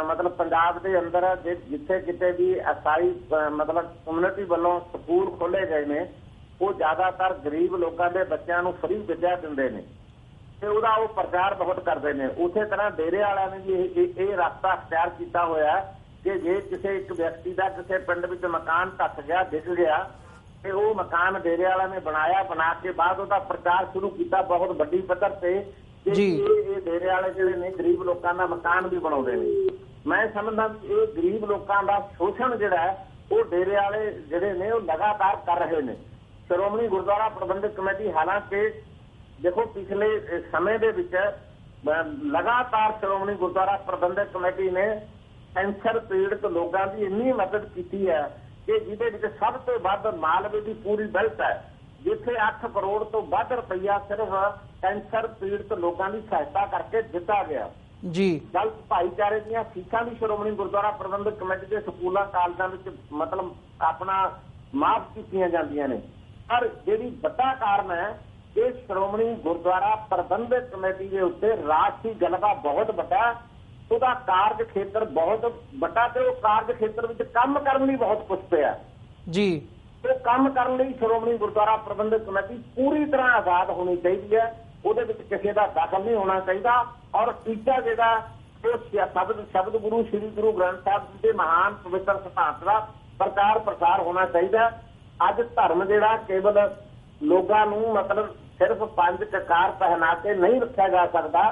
ਮਤਲਬ ਪੰਜਾਬ ਦੇ ਅੰਦਰ ਜਿੱਥੇ ਕਿਤੇ ਵੀ ਈਸਾਈ ਮਤਲਬ ਕਮਿਊਨਿਟੀ ਵੱਲੋਂ ਸਕੂਲ ਖੋਲ੍ਹੇ ਗਏ ਨੇ ਉਹ ਜ਼ਿਆਦਾਤਰ ਗਰੀਬ ਲੋਕਾਂ ਦੇ ਬੱਚਿਆਂ ਨੂੰ ਫਰੀ ਵਿੱਦਿਆ ਦਿੰਦੇ ਨੇ ਤੇ ਉਹਦਾ ਉਹ ਪ੍ਰਚਾਰ ਬਹੁਤ ਕਰਦੇ ਨੇ। ਉਸੇ ਤਰ੍ਹਾਂ ਡੇਰੇ ਵਾਲਿਆਂ ਨੇ ਵੀ ਇਹ ਰਸਤਾ ਅਖਤਿਆਰ ਕੀਤਾ ਹੋਇਆ ਕਿ ਜੇ ਕਿਸੇ ਇੱਕ ਵਿਅਕਤੀ ਦਾ ਕਿਸੇ ਪਿੰਡ ਵਿੱਚ ਮਕਾਨ ਢੱਕ ਗਿਆ, ਡਿੱਗ ਗਿਆ ਤੇ ਉਹ ਮਕਾਨ ਡੇਰੇ ਵਾਲਿਆਂ ਨੇ ਬਣਾ ਕੇ ਬਾਅਦ ਉਹਦਾ ਪ੍ਰਚਾਰ ਸ਼ੁਰੂ ਕੀਤਾ ਬਹੁਤ ਵੱਡੀ ਪੱਧਰ ਤੇ ਜੀ ਇਹ ਡੇਰੇ ਵਾਲੇ ਜਿਹੜੇ ਨੇ ਗਰੀਬ ਲੋਕਾਂ ਦਾ ਮਕਾਨ ਵੀ ਬਣਾਉਂਦੇ ਨੇ। ਮੈਂ ਸਮਝਦਾ ਇਹ ਗਰੀਬ ਲੋਕਾਂ ਦਾ ਸ਼ੋਸ਼ਣ ਜਿਹੜਾ ਹੈ ਉਹ ਡੇਰੇ ਵਾਲੇ ਜਿਹੜੇ ਨੇ ਉਹ ਲਗਾਤਾਰ ਕਰ ਰਹੇ ਨੇ। ਸ਼੍ਰੋਮਣੀ ਗੁਰਦੁਆਰਾ ਪ੍ਰਬੰਧਕ ਕਮੇਟੀ ਹਾਲਾਂਕਿ ਦੇਖੋ ਪਿਛਲੇ ਸਮੇਂ ਦੇ ਵਿੱਚ ਲਗਾਤਾਰ ਸ਼੍ਰੋਮਣੀ ਗੁਰਦੁਆਰਾ ਪ੍ਰਬੰਧਕ ਕਮੇਟੀ ਨੇ ਕੈਂਸਰ ਪੀੜਤ ਲੋਕਾਂ ਦੀ ਇੰਨੀ ਮਦਦ ਕੀਤੀ ਹੈ ਕਿ ਜਿਹਦੇ ਵਿੱਚ ਸਭ ਤੋਂ ਵੱਧ ਮਾਲਵੇ ਦੀ ਪੂਰੀ ਬੈਲਟ ਹੈ, ਜਿੱਥੇ 8 ਕਰੋੜ ਤੋਂ ਵੱਧ ਰੁਪਈਆ ਸਿਰਫ ਕੈਂਸਰ ਪੀੜਤ ਲੋਕਾਂ ਦੀ ਸਹਾਇਤਾ ਕਰਕੇ ਦਿੱਤਾ ਗਿਆ ਜੀ। ਦਲਿਤ ਭਾਈਚਾਰੇ ਦੀਆਂ ਫੀਸਾਂ ਵੀ ਸ਼੍ਰੋਮਣੀ ਗੁਰਦੁਆਰਾ ਪ੍ਰਬੰਧਕ ਕਮੇਟੀ ਦੇ ਸਕੂਲਾਂ ਕਾਲਜਾਂ ਵਿੱਚ ਮਤਲਬ ਆਪਣਾ ਮਾਫ ਕੀਤੀਆਂ ਜਾਂਦੀਆਂ ਨੇ। ਪਰ ਜਿਹੜੀ ਵੱਡਾ ਕਾਰਨ ਹੈ ਇਹ ਸ਼੍ਰੋਮਣੀ ਗੁਰਦੁਆਰਾ ਪ੍ਰਬੰਧਕ ਕਮੇਟੀ ਦੇ ਉੱਤੇ ਰਾਜਸੀ ਗਲਬਾ ਬਹੁਤ ਵੱਡਾ, ਉਹਦਾ ਕਾਰਜ ਖੇਤਰ ਬਹੁਤ ਵੱਡਾ ਤੇ ਉਹ ਕਾਰਜ ਖੇਤਰ ਵਿੱਚ ਕੰਮ ਕਰਨ ਲਈ ਬਹੁਤ ਕੁਝ ਪਿਆ ਜੀ। ਉਹ ਕੰਮ ਕਰਨ ਲਈ ਸ਼੍ਰੋਮਣੀ ਗੁਰਦੁਆਰਾ ਪ੍ਰਬੰਧਕ ਕਮੇਟੀ ਪੂਰੀ ਤਰ੍ਹਾਂ ਆਜ਼ਾਦ ਹੋਣੀ ਚਾਹੀਦੀ ਹੈ। ਉਹਦੇ ਵਿੱਚ ਕਿਸੇ ਦਾ ਦਖਲ ਨਹੀਂ ਹੋਣਾ ਚਾਹੀਦਾ ਔਰ ਤੀਜਾ ਜਿਹੜਾ ਉਹ ਸ਼ਬਦ ਗੁਰੂ ਸ੍ਰੀ ਗੁਰੂ ਗ੍ਰੰਥ ਸਾਹਿਬ ਜੀ ਦੇ ਮਹਾਨ ਪਵਿੱਤਰ ਸਿਧਾਂਤ ਦਾ ਪ੍ਰਚਾਰ ਪ੍ਰਸਾਰ ਹੋਣਾ ਚਾਹੀਦਾ। ਅੱਜ ਧਰਮ ਜਿਹੜਾ ਕੇਵਲ ਲੋਕਾਂ ਨੂੰ ਮਤਲਬ ਸਿਰਫ 5 ਕਕਾਰ ਪਹਿਨਾ ਕੇ ਨਹੀਂ ਰੱਖਿਆ ਜਾ ਸਕਦਾ।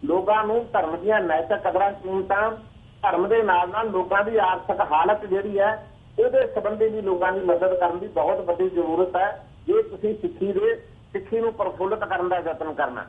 ਲੋਕਾਂ ਨੂੰ ਧਰਮ ਦੀਆਂ ਨੈਤਿਕ ਕਦਰਾਂ ਕੀਮਤਾਂ, ਧਰਮ ਦੇ ਨਾਲ ਨਾਲ ਲੋਕਾਂ ਦੀ ਆਰਥਿਕ ਹਾਲਤ ਜਿਹੜੀ ਹੈ ਉਹਦੇ ਸੰਬੰਧੀ ਵੀ ਲੋਕਾਂ ਦੀ ਮਦਦ ਕਰਨ ਦੀ ਬਹੁਤ ਵੱਡੀ ਜ਼ਰੂਰਤ ਹੈ ਜੇ ਤੁਸੀਂ ਸਿੱਖੀ ਨੂੰ ਪ੍ਰਫੁੱਲਤ ਕਰਨ ਦਾ ਯਤਨ ਕਰਨਾ।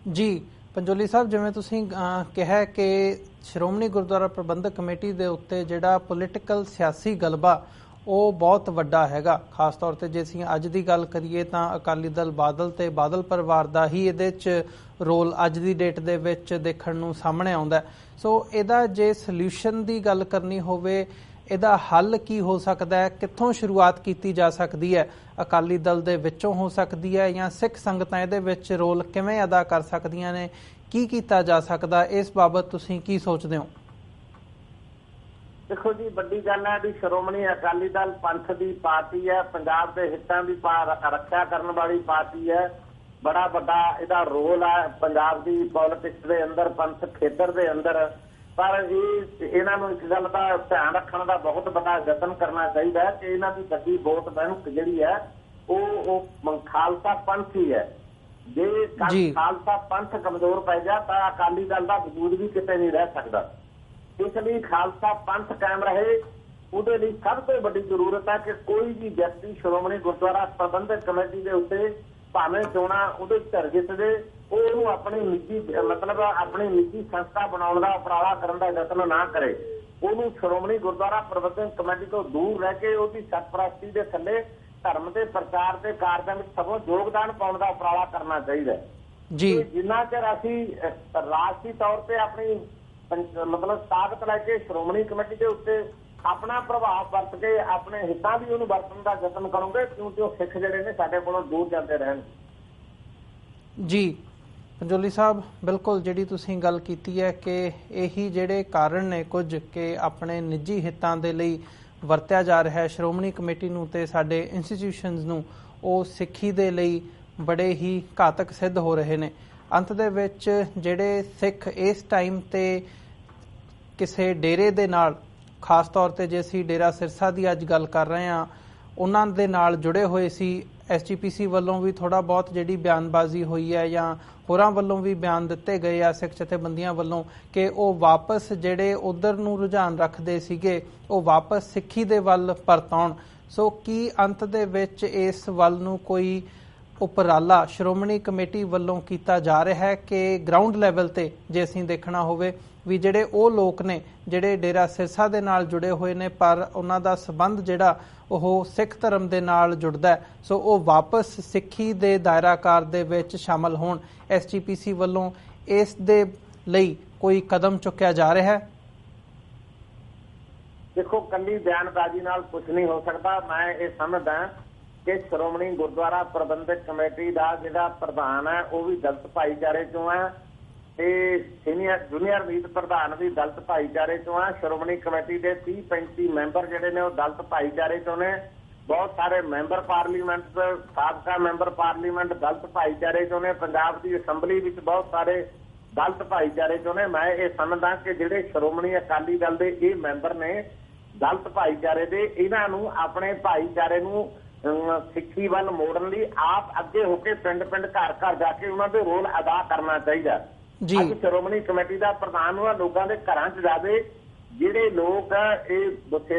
ਜੀ ਪੰਜੋਲੀ ਸਾਹਿਬ, ਜਿਵੇਂ ਤੁਸੀਂ ਕਿਹਾ ਕਿ ਸ਼੍ਰੋਮਣੀ ਗੁਰਦੁਆਰਾ ਪ੍ਰਬੰਧਕ ਕਮੇਟੀ ਦੇ ਉੱਤੇ ਜਿਹੜਾ ਪੋਲੀਟੀਕਲ ਸਿਆਸੀ ਗਲਬਾ ਉਹ ਬਹੁਤ ਵੱਡਾ ਹੈਗਾ, ਖਾਸ ਤੌਰ ਤੇ ਜੇ ਅਸੀਂ ਅੱਜ ਦੀ ਗੱਲ ਕਰੀਏ ਤਾਂ ਅਕਾਲੀ ਦਲ ਬਾਦਲ ਤੇ ਬਾਦਲ ਪਰਿਵਾਰ ਦਾ ਹੀ ਇਹਦੇ 'ਚ ਰੋਲ ਅੱਜ ਦੀ ਡੇਟ ਦੇ ਵਿੱਚ ਦੇਖਣ ਨੂੰ ਸਾਹਮਣੇ ਆਉਂਦਾ। ਸੋ ਇਹਦਾ ਜੇ ਸੋਲਿਊਸ਼ਨ ਦੀ ਗੱਲ ਕਰਨੀ ਹੋਵੇ, ਇਹਦਾ ਹੱਲ ਕੀ ਹੋ ਸਕਦਾ ਹੈ, ਕਿੱਥੋਂ ਸ਼ੁਰੂਆਤ ਕੀਤੀ ਜਾ ਸਕਦੀ ਹੈ? ਅਕਾਲੀ ਦਲ ਦੇ ਵਿੱਚੋਂ ਹੋ ਸਕਦੀ ਹੈ ਜਾਂ ਸਿੱਖ ਸੰਗਤਾਂ ਇਹਦੇ ਵਿੱਚ ਰੋਲ ਕਿਵੇਂ ਅਦਾ ਕਰ ਸਕਦੀਆਂ ਨੇ? ਕੀ ਕੀਤਾ ਜਾ ਸਕਦਾ, ਇਸ ਬਾਬਤ ਤੁਸੀਂ ਕੀ ਸੋਚਦੇ ਹੋ? ਦੇਖੋ ਜੀ, ਵੱਡੀ ਗੱਲ ਹੈ ਵੀ ਸ਼੍ਰੋਮਣੀ ਅਕਾਲੀ ਦਲ ਪੰਥ ਦੀ ਪਾਰਟੀ ਹੈ, ਪੰਜਾਬ ਦੇ ਹਿੱਤਾਂ ਦੀ ਰੱਖਿਆ ਕਰਨ ਵਾਲੀ ਪਾਰਟੀ ਹੈ। ਬੜਾ ਵੱਡਾ ਇਹਦਾ ਰੋਲ ਹੈ ਪੰਜਾਬ ਦੀ ਪੋਲਿਟਿਕਸ ਦੇ ਅੰਦਰ, ਪੰਥ ਖੇਤਰ ਦੇ ਅੰਦਰ। ਪਰ ਇਹਨਾਂ ਨੂੰ ਇਸ ਗੱਲ ਦਾ ਧਿਆਨ ਰੱਖਣ ਦਾ ਬਹੁਤ ਵੱਡਾ ਯਤਨ ਕਰਨਾ ਚਾਹੀਦਾ ਹੈ ਕਿ ਇਹਨਾਂ ਦੀ ਵੱਡੀ ਵੋਟ ਬੈਂਕ ਜਿਹੜੀ ਹੈ ਉਹ ਖਾਲਸਾ ਪੰਥ ਹੀ ਹੈ। ਜੇ ਖਾਲਸਾ ਪੰਥ ਕਮਜ਼ੋਰ ਪੈ ਜਾ ਤਾਂ ਅਕਾਲੀ ਦਲ ਦਾ ਵਜੂਦ ਵੀ ਕਿਤੇ ਨਹੀਂ ਰਹਿ ਸਕਦਾ। ਇਸ ਲਈ ਖਾਲਸਾ ਪੰਥ ਕਾਇਮ ਰਹੇ, ਉਹਦੇ ਲਈ ਸਭ ਤੋਂ ਵੱਡੀ ਜ਼ਰੂਰਤ ਹੈ ਕਿ ਕੋਈ ਵੀ ਵਿਅਕਤੀ ਸ਼੍ਰੋਮਣੀ ਗੁਰਦੁਆਰਾ ਪ੍ਰਬੰਧਕ ਕਮੇਟੀ ਦੇ ਉੱਤੇ ਭਾਵੇਂ ਚੋਣਾਂ ਉਹਦੇ ਧਰ ਜਿੱਤਦੇ, ਉਹਨੂੰ ਆਪਣੀ ਨਿੱਜੀ ਸੰਸਥਾ ਬਣਾਉਣ ਦਾ ਉਪਰਾਲਾ ਕਰਨ ਦਾ ਯਤਨ ਨਾ ਕਰੇ। ਉਹਨੂੰ ਸ਼੍ਰੋਮਣੀ ਗੁਰਦੁਆਰਾ ਪ੍ਰਬੰਧਕ ਕਮੇਟੀ ਤੋਂ ਦੂਰ ਰਹਿ ਕੇ ਉਹਦੀ ਸਰਪ੍ਰਸਤੀ ਦੇ ਥੱਲੇ ਧਰਮ ਦੇ ਪ੍ਰਚਾਰ ਦੇ ਕਾਰਜਾਂ ਵਿੱਚ ਸਗੋਂ ਯੋਗਦਾਨ ਪਾਉਣ ਦਾ ਉਪਰਾਲਾ ਕਰਨਾ ਚਾਹੀਦਾ ਜੀ। ਜਿੰਨਾ ਚਿਰ ਅਸੀਂ ਰਾਜਸੀ ਤੌਰ ਤੇ ਆਪਣੀ ਤਾਕਤ ਲੈ ਕੇ ਸ਼੍ਰੋਮਣੀ ਕਮੇਟੀ ਦੇ ਉੱਤੇ ਆਪਣਾ ਪ੍ਰਭਾਵ ਵਰਤ ਕੇ ਆਪਣੇ ਹਿੱਤਾਂ ਵੀ ਉਹਨੂੰ ਵਰਤਣ ਦਾ ਯਤਨ ਕਰੋਗੇ, ਕਿਉਂਕਿ ਉਹ ਸਿੱਖ ਜਿਹੜੇ ਨੇ ਸਾਡੇ ਕੋਲੋਂ ਦੂਰ ਜਾਂਦੇ ਰਹਿਣ। ਜੀ ਪੰਜੋਲੀ ਸਾਹਿਬ, ਬਿਲਕੁਲ ਜਿਹੜੀ ਤੁਸੀਂ ਗੱਲ ਕੀਤੀ ਹੈ ਕਿ ਇਹੀ ਜਿਹੜੇ ਕਾਰਨ ਨੇ ਕੁਝ ਕਿ ਆਪਣੇ ਨਿੱਜੀ ਹਿੱਤਾਂ ਦੇ ਲਈ ਵਰਤਿਆ ਜਾ ਰਿਹਾ ਹੈ ਸ਼੍ਰੋਮਣੀ ਕਮੇਟੀ ਨੂੰ ਤੇ ਸਾਡੇ ਇੰਸਟੀਟਿਊਸ਼ਨਸ ਨੂੰ, ਉਹ ਸਿੱਖੀ ਦੇ ਲਈ ਬੜੇ ਹੀ ਘਾਤਕ ਸਿੱਧ ਹੋ ਰਹੇ ਨੇ। ਅੰਤ ਦੇ ਵਿੱਚ ਜਿਹੜੇ ਸਿੱਖ ਇਸ ਟਾਈਮ ਤੇ ਕਿਸੇ ਡੇਰੇ ਦੇ ਨਾਲ, ਖਾਸ ਤੌਰ ਤੇ ਜੇ ਅਸੀਂ ਡੇਰਾ ਸਿਰਸਾ ਦੀ ਅੱਜ ਗੱਲ ਕਰ ਰਹੇ ਹਾਂ, ਉਹਨਾਂ ਦੇ ਨਾਲ ਜੁੜੇ ਹੋਏ ਸੀ। SGPC ਵੱਲੋਂ ਵੀ ਥੋੜਾ ਬਹੁਤ ਜਿਹੜੀ ਬਿਆਨਬਾਜ਼ੀ ਹੋਈ ਹੈ ਜਾਂ ਹੋਰਾਂ ਵੱਲੋਂ ਵੀ ਬਿਆਨ ਦਿੱਤੇ ਗਏ ਆ ਸਿੱਖ ਜਥੇਬੰਦੀਆਂ ਵੱਲੋਂ ਕਿ ਉਹ ਵਾਪਸ ਜਿਹੜੇ ਉਧਰ ਨੂੰ ਰੁਝਾਨ ਰੱਖਦੇ ਸੀਗੇ ਉਹ ਵਾਪਸ ਸਿੱਖੀ ਦੇ ਵੱਲ ਪਰਤਾਉਣ। ਸੋ ਕੀ ਅੰਤ ਦੇ ਵਿੱਚ ਇਸ ਵੱਲ ਨੂੰ ਕੋਈ ਉਪਰਾਲਾ ਸ਼੍ਰੋਮਣੀ ਕਮੇਟੀ ਵੱਲੋਂ ਕੀਤਾ ਜਾ ਰਿਹਾ ਹੈ ਕਿ ਗਰਾਊਂਡ ਲੈਵਲ ਤੇ ਜੇ ਅਸੀਂ ਦੇਖਣਾ ਹੋਵੇ ਵੀ ਜਿਹੜੇ ਉਹ ਲੋਕ ਨੇ ਜਿਹੜੇ ਡੇਰਾ ਸਿਰਸਾ ਦੇ ਨਾਲ ਜੁੜੇ ਹੋਏ ਨੇ ਪਰ ਉਹਨਾਂ ਦਾ ਸੰਬੰਧ ਜਿਹੜਾ ਉਹ ਸਿੱਖ ਧਰਮ ਦੇ ਨਾਲ ਜੁੜਦਾ, ਸੋ ਉਹ ਵਾਪਸ ਸਿੱਖੀ ਦੇ ਦਾਇਰਾਕਾਰ ਦੇ ਵਿੱਚ ਸ਼ਾਮਲ ਹੋਣ? SGPC ਵੱਲੋਂ ਇਸ ਦੇ ਲਈ ਕੋਈ ਕਦਮ ਚੁੱਕਿਆ ਜਾ ਰਿਹਾ ਹੈ? ਦੇਖੋ, ਕੱਲੀ ਬਿਆਨਬਾਜ਼ੀ ਨਾਲ ਕੁਝ ਨਹੀਂ ਹੋ ਸਕਦਾ। ਮੈਂ ਇਹ ਸਮਝਦਾ ਕਿ ਸ਼੍ਰੋਮਣੀ ਗੁਰਦੁਆਰਾ ਪ੍ਰਬੰਧਕ ਕਮੇਟੀ ਦਾ ਜਿਹੜਾ ਪ੍ਰਧਾਨ ਹੈ ਉਹ ਵੀ ਦਲਿਤ ਭਾਈਚਾਰੇ ਚੋਂ ਹੈ ਤੇ ਜੂਨੀਅਰ ਮੀਤ ਪ੍ਰਧਾਨ ਵੀ ਦਲਿਤ ਭਾਈਚਾਰੇ ਚੋਂ ਹੈ। ਸ਼੍ਰੋਮਣੀ ਕਮੇਟੀ ਦੇ 30-35 ਮੈਂਬਰ ਜਿਹੜੇ ਨੇ ਉਹ ਦਲਿਤ ਭਾਈਚਾਰੇ ਚੋਂ ਨੇ। ਬਹੁਤ ਸਾਰੇ ਮੈਂਬਰ ਪਾਰਲੀਮੈਂਟ, ਸਾਬਕਾ ਮੈਂਬਰ ਪਾਰਲੀਮੈਂਟ ਦਲਿਤ ਭਾਈਚਾਰੇ ਚੋਂ ਨੇ। ਪੰਜਾਬ ਦੀ ਅਸੈਂਬਲੀ ਵਿੱਚ ਬਹੁਤ ਸਾਰੇ ਦਲਿਤ ਭਾਈਚਾਰੇ ਚੋਂ ਨੇ। ਮੈਂ ਇਹ ਸਮਝਦਾ ਕਿ ਜਿਹੜੇ ਸ਼੍ਰੋਮਣੀ ਅਕਾਲੀ ਦਲ ਦੇ ਇਹ ਮੈਂਬਰ ਨੇ ਦਲਿਤ ਭਾਈਚਾਰੇ ਦੇ, ਇਹਨਾਂ ਨੂੰ ਆਪਣੇ ਭਾਈਚਾਰੇ ਨੂੰ ਸਿੱਖੀ ਵੱਲ ਮੋੜਨ ਲਈ ਆਪ ਅੱਗੇ ਹੋ ਕੇ ਪਿੰਡ ਪਿੰਡ ਘਰ ਘਰ ਜਾ ਕੇ ਉਹਨਾਂ ਦੇ ਰੋਲ ਅਦਾ ਕਰਨਾ ਚਾਹੀਦਾ। ਅੱਜ ਸ਼੍ਰੋਮਣੀ ਕਮੇਟੀ ਦਾ ਪ੍ਰਧਾਨ ਉਹਨਾਂ ਲੋਕਾਂ ਦੇ ਘਰਾਂ 'ਚ ਜਾਵੇ ਜਿਹੜੇ ਲੋਕ ਇਹ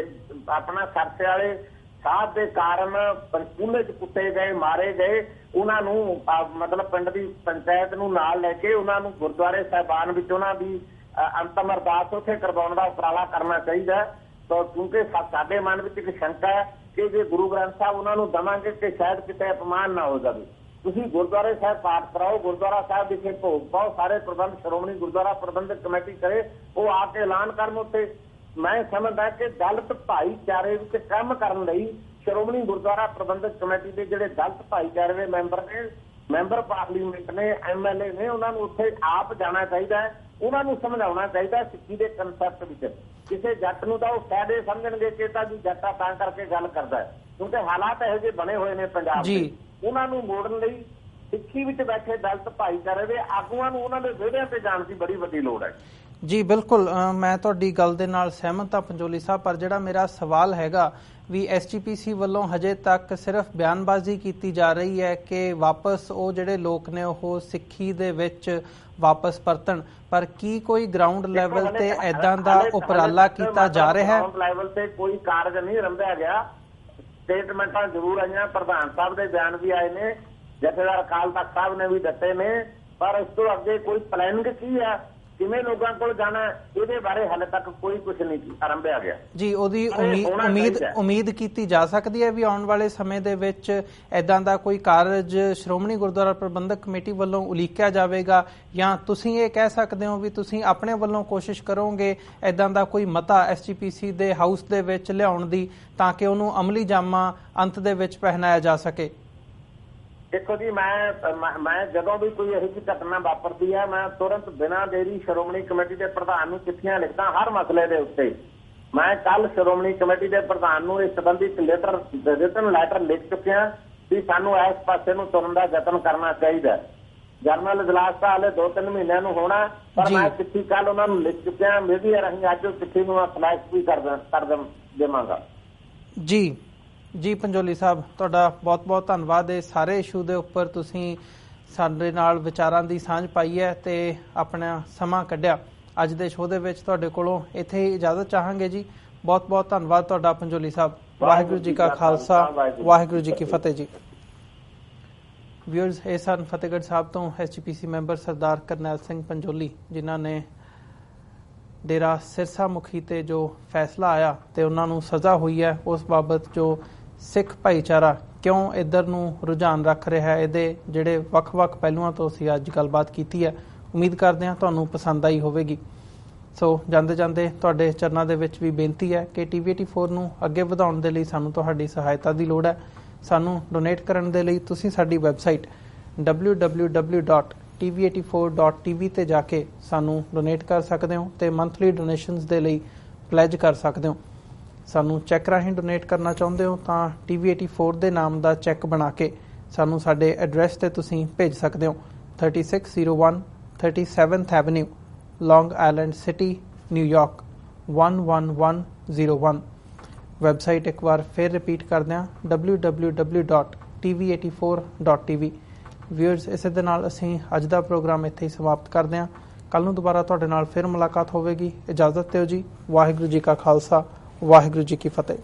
ਆਪਣਾ ਸਰਸੇ ਵਾਲੇ ਸਾਧ ਦੇ ਕਾਰਨ ਪੰਚਕੂਲੇ 'ਚ ਕੁੱਟੇ ਗਏ, ਮਾਰੇ ਗਏ, ਉਹਨਾਂ ਨੂੰ ਮਤਲਬ ਪਿੰਡ ਦੀ ਪੰਚਾਇਤ ਨੂੰ ਨਾਲ ਲੈ ਕੇ ਉਹਨਾਂ ਨੂੰ ਗੁਰਦੁਆਰੇ ਸਾਹਿਬਾਨ ਵਿੱਚ ਉਹਨਾਂ ਦੀ ਅੰਤਮ ਅਰਦਾਸ ਉੱਥੇ ਕਰਵਾਉਣ ਦਾ ਉਪਰਾਲਾ ਕਰਨਾ ਚਾਹੀਦਾ। ਤਾਂ ਕਿਉਂਕਿ ਸਾਡੇ ਮਨ ਵਿੱਚ ਇੱਕ ਸ਼ੰਕਾ ਹੈ ਕਿ ਜੇ ਗੁਰੂ ਗ੍ਰੰਥ ਸਾਹਿਬ ਉਹਨਾਂ ਨੂੰ ਦੇਵਾਂਗੇ ਕਿ ਸ਼ਾਇਦ ਕਿਤੇ ਅਪਮਾਨ ਨਾ ਹੋ ਜਾਵੇ। ਤੁਸੀਂ ਗੁਰਦੁਆਰੇ ਸਾਹਿਬ ਪਾਠ ਕਰਾਓ, ਗੁਰਦੁਆਰਾ ਸਾਹਿਬ ਵਿਖੇ ਭੋਗ ਪਾਓ, ਸਾਰੇ ਪ੍ਰਬੰਧ ਸ਼੍ਰੋਮਣੀ ਗੁਰਦੁਆਰਾ ਪ੍ਰਬੰਧਕ ਕਮੇਟੀ ਕਰੇ, ਉਹ ਆ ਕੇ ਐਲਾਨ ਕਰਨ। ਉੱਤੇ ਮੈਂ ਸਮਝਦਾ ਕਿ ਦਲਿਤ ਭਾਈਚਾਰੇ ਵਿੱਚ ਕੰਮ ਕਰਨ ਲਈ ਸ਼੍ਰੋਮਣੀ ਗੁਰਦੁਆਰਾ ਪ੍ਰਬੰਧਕ ਕਮੇਟੀ ਦੇ ਜਿਹੜੇ ਦਲਿਤ ਭਾਈਚਾਰੇ ਦੇ ਮੈਂਬਰ ਨੇ, ਮੈਂਬਰ ਪਾਰਲੀਮੈਂਟ ਨੇ, MLA ਨੇ, ਉਹਨਾਂ ਨੂੰ ਉੱਥੇ ਆਪ ਜਾਣਾ ਚਾਹੀਦਾ ਹੈ। ਉਹਨਾਂ ਨੂੰ ਸਮਝਾਉਣਾ ਚਾਹੀਦਾ ਸਿੱਖੀ ਦੇ ਕਨਸੈਪਟ ਵਿੱਚ। ਕਿਸੇ ਜੱਟ ਨੂੰ ਤਾਂ ਉਹ ਫਾਇਦੇ ਸਮਝਣਗੇ ਕਿ ਤਾਂ ਜੀ ਜੱਟਾ ਤਾਂ ਕਰਕੇ ਗੱਲ ਕਰਦਾ ਹੈ, ਕਿਉਂਕਿ ਹਾਲਾਤ ਇਹੋ ਜਿਹੇ ਬਣੇ ਹੋਏ ਨੇ ਪੰਜਾਬ ਦੇ। ਉਹਨਾਂ ਨੂੰ ਮੋੜਨ ਲਈ ਸਿੱਖੀ ਵਿੱਚ ਬੈਠੇ ਦਲਿਤ ਭਾਈਚਾਰੇ ਦੇ ਆਗੂਆਂ ਨੂੰ ਉਹਨਾਂ ਦੇ ਵਿਹੜਿਆਂ ਤੇ ਜਾਣ ਦੀ ਬੜੀ ਵੱਡੀ ਲੋੜ ਹੈ। ਜੀ ਬਿਲਕੁਲ, ਮੈਂ ਤੁਹਾਡੀ ਗੱਲ ਦੇ ਨਾਲ ਸਹਿਮਤ ਹਾਂ ਪੰਜੋਲੀ ਸਾਹਿਬ, ਪਰ ਜਿਹੜਾ ਮੇਰਾ ਸਵਾਲ ਹੈਗਾ ਵੀ SGPC ਵੱਲੋਂ ਹਜੇ ਤੱਕ ਸਿਰਫ ਬਿਆਨਬਾਜ਼ੀ ਕੀਤੀ ਜਾ ਰਹੀ ਹੈ ਕਿ ਵਾਪਸ ਉਹ ਜਿਹੜੇ ਲੋਕ ਨੇ ਉਹ ਸਿੱਖੀ ਦੇ ਵਿੱਚ ਵਾਪਸ ਪਰਤਣ, ਪਰ ਕੀ ਕੋਈ ਗਰਾਊਂਡ ਲੈਵਲ ਤੇ ਏਦਾਂ ਦਾ ਉਪਰਾਲਾ ਕੀਤਾ ਜਾ ਰਿਹਾ ਹੈ? ਗਰਾਊਂਡ ਲੈਵਲ ਤੇ ਕੋਈ ਕਾਰਜ ਨਹੀਂ ਰੰਭਿਆ ਗਿਆ। ਸਟੇਟਮੈਂਟਾਂ ਜ਼ਰੂਰ ਆਈਆਂ, ਪ੍ਰਧਾਨ ਸਾਹਿਬ ਦੇ ਬਿਆਨ ਵੀ ਆਏ ਨੇ, ਜਥੇਦਾਰ ਅਕਾਲ ਤਖਤ ਸਾਹਿਬ ਨੇ ਵੀ ਦਿੱਤੇ ਨੇ, ਪਰ ਇਸ ਤੋਂ ਅੱਗੇ ਕੋਈ ਪਲੈਨਿੰਗ ਕੀ ਹੈ, ਕਿਵੇਂ ਲੋਕਾਂ ਕੋਲ ਜਾਣਾ, ਇਹਦੇ ਬਾਰੇ ਹਾਲੇ ਤੱਕ ਕੋਈ ਕੁਝ ਨਹੀਂ ਆਰੰਭਿਆ ਗਿਆ। ਜੀ ਉਹਦੀ ਉਮੀਦ ਕੀਤੀ ਜਾ ਸਕਦੀ ਹੈ ਵੀ ਆਉਣ ਵਾਲੇ ਸਮੇਂ ਦੇ ਵਿੱਚ ਏਦਾਂ ਦਾ ਕੋਈ ਕਾਰਜ ਸ਼੍ਰੋਮਣੀ ਗੁਰਦੁਆਰਾ ਪ੍ਰਬੰਧਕ ਕਮੇਟੀ ਵੱਲੋਂ ਉਲੀਕਿਆ ਜਾਵੇਗਾ, ਜਾਂ ਤੁਸੀਂ ਇਹ ਕਹਿ ਸਕਦੇ ਹੋ ਵੀ ਤੁਸੀਂ ਆਪਣੇ ਵੱਲੋਂ ਕੋਸ਼ਿਸ਼ ਕਰੋਗੇ ਏਦਾਂ ਦਾ ਕੋਈ ਮਤਾ SGPC ਦੇ ਹਾਊਸ ਦੇ ਵਿੱਚ ਲਿਆਉਣ ਦੀ ਤਾਂ ਕਿ ਉਹਨੂੰ ਅਮਲੀ ਜਾਮਾ ਅੰਤ ਦੇ ਵਿੱਚ ਪਹਿਨਾਇਆ ਜਾ ਸਕੇ? ਦੇਖੋ ਜੀ, ਮੈਂ ਜਦੋਂ ਵੀ ਕੋਈ ਇਹੋ ਜਿਹੀ ਘਟਨਾ ਵਾਪਰਦੀ ਹੈ ਮੈਂ ਤੁਰੰਤ ਬਿਨਾਂ ਦੇਰੀ ਸ਼੍ਰੋਮਣੀ ਕਮੇਟੀ ਦੇ ਪ੍ਰਧਾਨ ਨੂੰ ਚਿੱਠੀਆਂ ਲਿਖਦਾ ਹਰ ਮਸਲੇ ਦੇ ਉੱਤੇ। ਮੈਂ ਕੱਲ ਸ਼੍ਰੋਮਣੀ ਕਮੇਟੀ ਦੇ ਪ੍ਰਧਾਨ ਨੂੰ ਇਸ ਸੰਬੰਧੀ ਰਿਟਨ ਲੈਟਰ ਲਿਖ ਚੁੱਕਿਆ ਵੀ ਸਾਨੂੰ ਇਸ ਪਾਸੇ ਨੂੰ ਤੁਰਨ ਦਾ ਯਤਨ ਕਰਨਾ ਚਾਹੀਦਾ। ਜਰਨਲ ਇਜਲਾਸ ਤਾਂ ਹਾਲੇ 2-3 ਮਹੀਨਿਆਂ ਨੂੰ ਹੋਣਾ, ਪਰ ਮੈਂ ਚਿੱਠੀ ਕੱਲ ਉਹਨਾਂ ਨੂੰ ਲਿਖ ਚੁੱਕਿਆ। ਮੀਡੀਆ ਰਾਹੀਂ ਅੱਜ ਉਹ ਚਿੱਠੀ ਨੂੰ ਮੈਂ ਫਲੈਸ਼ ਵੀ ਕਰ ਦੇਵਾਂਗਾ। ਜੀ ਪੰਜੋਲੀ ਸਾਹਿਬ, ਤੁਹਾਡਾ ਬਹੁਤ-ਬਹੁਤ ਧੰਨਵਾਦ। ਇਹ ਸਾਰੇ ਇਸ਼ੂ ਦੇ ਉੱਪਰ ਤੁਸੀਂ ਸਾਡੇ ਨਾਲ ਵਿਚਾਰਾਂ ਦੀ ਸਾਂਝ ਪਾਈ ਹੈ ਤੇ ਆਪਣਾ ਸਮਾਂ ਕੱਢਿਆ। ਅੱਜ ਦੇ ਸ਼ੋਅ ਦੇ ਵਿੱਚ ਤੁਹਾਡੇ ਕੋਲੋਂ ਇੱਥੇ ਹੀ ਇਜਾਜ਼ਤ ਚਾਹਾਂਗੇ ਜੀ। ਬਹੁਤ-ਬਹੁਤ ਧੰਨਵਾਦ ਤੁਹਾਡਾ ਪੰਜੋਲੀ ਸਾਹਿਬ। ਵਾਹਿਗੁਰੂ ਜੀ ਕਾ ਖਾਲਸਾ, ਵਾਹਿਗੁਰੂ ਜੀ ਕੀ ਫਤਿਹ ਜੀ। ਵਿਊਅਰਸ, ਇਹ ਸਨ ਫਤਿਹਗੜ੍ਹ ਸਾਹਿਬ ਤੋਂ SGPC ਮੈਂਬਰ ਸਰਦਾਰ ਕਰਨੈਲ ਸਿੰਘ ਪੰਜੋਲੀ, ਜਿਨ੍ਹਾਂ ਨੇ ਡੇਰਾ ਸਿਰਸਾ ਮੁਖੀ ਤੇ ਜੋ ਫੈਸਲਾ ਆਇਆ ਤੇ ਉਹਨਾਂ ਨੂੰ ਸਜ਼ਾ ਹੋਈ ਹੈ, ਉਸ ਬਾਬਤ ਜੋ ਸਿੱਖ ਭਾਈਚਾਰਾ ਕਿਉਂ ਇੱਧਰ ਨੂੰ ਰੁਝਾਨ ਰੱਖ ਰਿਹਾ ਹੈ, ਇਹਦੇ ਜਿਹੜੇ ਵੱਖ-ਵੱਖ ਪਹਿਲੂਆਂ ਤੋਂ ਅਸੀਂ ਅੱਜ ਗੱਲਬਾਤ ਕੀਤੀ ਹੈ। ਉਮੀਦ ਕਰਦੇ ਹਾਂ ਤੁਹਾਨੂੰ ਪਸੰਦ ਆਈ ਹੋਵੇਗੀ। ਸੋ ਜਾਂਦੇ ਜਾਂਦੇ ਤੁਹਾਡੇ ਚਰਨਾਂ ਦੇ ਵਿੱਚ ਵੀ ਬੇਨਤੀ ਹੈ ਕਿ TV84 ਨੂੰ ਅੱਗੇ ਵਧਾਉਣ ਦੇ ਲਈ ਸਾਨੂੰ ਤੁਹਾਡੀ ਸਹਾਇਤਾ ਦੀ ਲੋੜ ਹੈ। ਸਾਨੂੰ ਡੋਨੇਟ ਕਰਨ ਦੇ ਲਈ ਤੁਸੀਂ ਸਾਡੀ ਵੈਬਸਾਈਟ www.tv84.tv ਤੇ ਜਾ ਕੇ ਸਾਨੂੰ ਡੋਨੇਟ ਕਰ ਸਕਦੇ ਹੋ ਤੇ ਮੰਥਲੀ ਡੋਨੇਸ਼ਨਸ ਦੇ ਲਈ ਪਲੈਜ ਕਰ ਸਕਦੇ ਹੋ। ਸਾਨੂੰ ਚੈੱਕ ਰਾਹੀਂ ਡੋਨੇਟ ਕਰਨਾ ਚਾਹੁੰਦੇ ਹੋ ਤਾਂ TV84 ਦੇ ਨਾਮ ਦਾ ਚੈੱਕ ਬਣਾ ਕੇ ਸਾਨੂੰ ਸਾਡੇ ਐਡਰੈਸ ਤੇ ਤੁਸੀਂ ਭੇਜ ਸਕਦੇ ਹੋ। 3601 37th Avenue, Long Island City, New York 11101। Website ਇੱਕ ਵਾਰ ਫਿਰ ਰਿਪੀਟ ਕਰਦੇ ਹਾਂ, www.tv84.tv। ਵਿਊਅਰਸ, ਇਸੇ ਦੇ ਨਾਲ ਅਸੀਂ ਅੱਜ ਦਾ ਪ੍ਰੋਗਰਾਮ ਇੱਥੇ ਹੀ ਸਮਾਪਤ ਕਰਦੇ ਹਾਂ। ਕੱਲ ਨੂੰ ਦੁਬਾਰਾ ਤੁਹਾਡੇ ਨਾਲ ਫਿਰ ਮੁਲਾਕਾਤ ਹੋਵੇਗੀ। ਇਜਾਜ਼ਤ ਦਿਓ ਜੀ। ਵਾਹਿਗੁਰੂ ਜੀ ਕਾ ਖਾਲਸਾ, ਵਾਹਿਗੁਰੂ ਜੀ ਕੀ ਫਤਿਹ।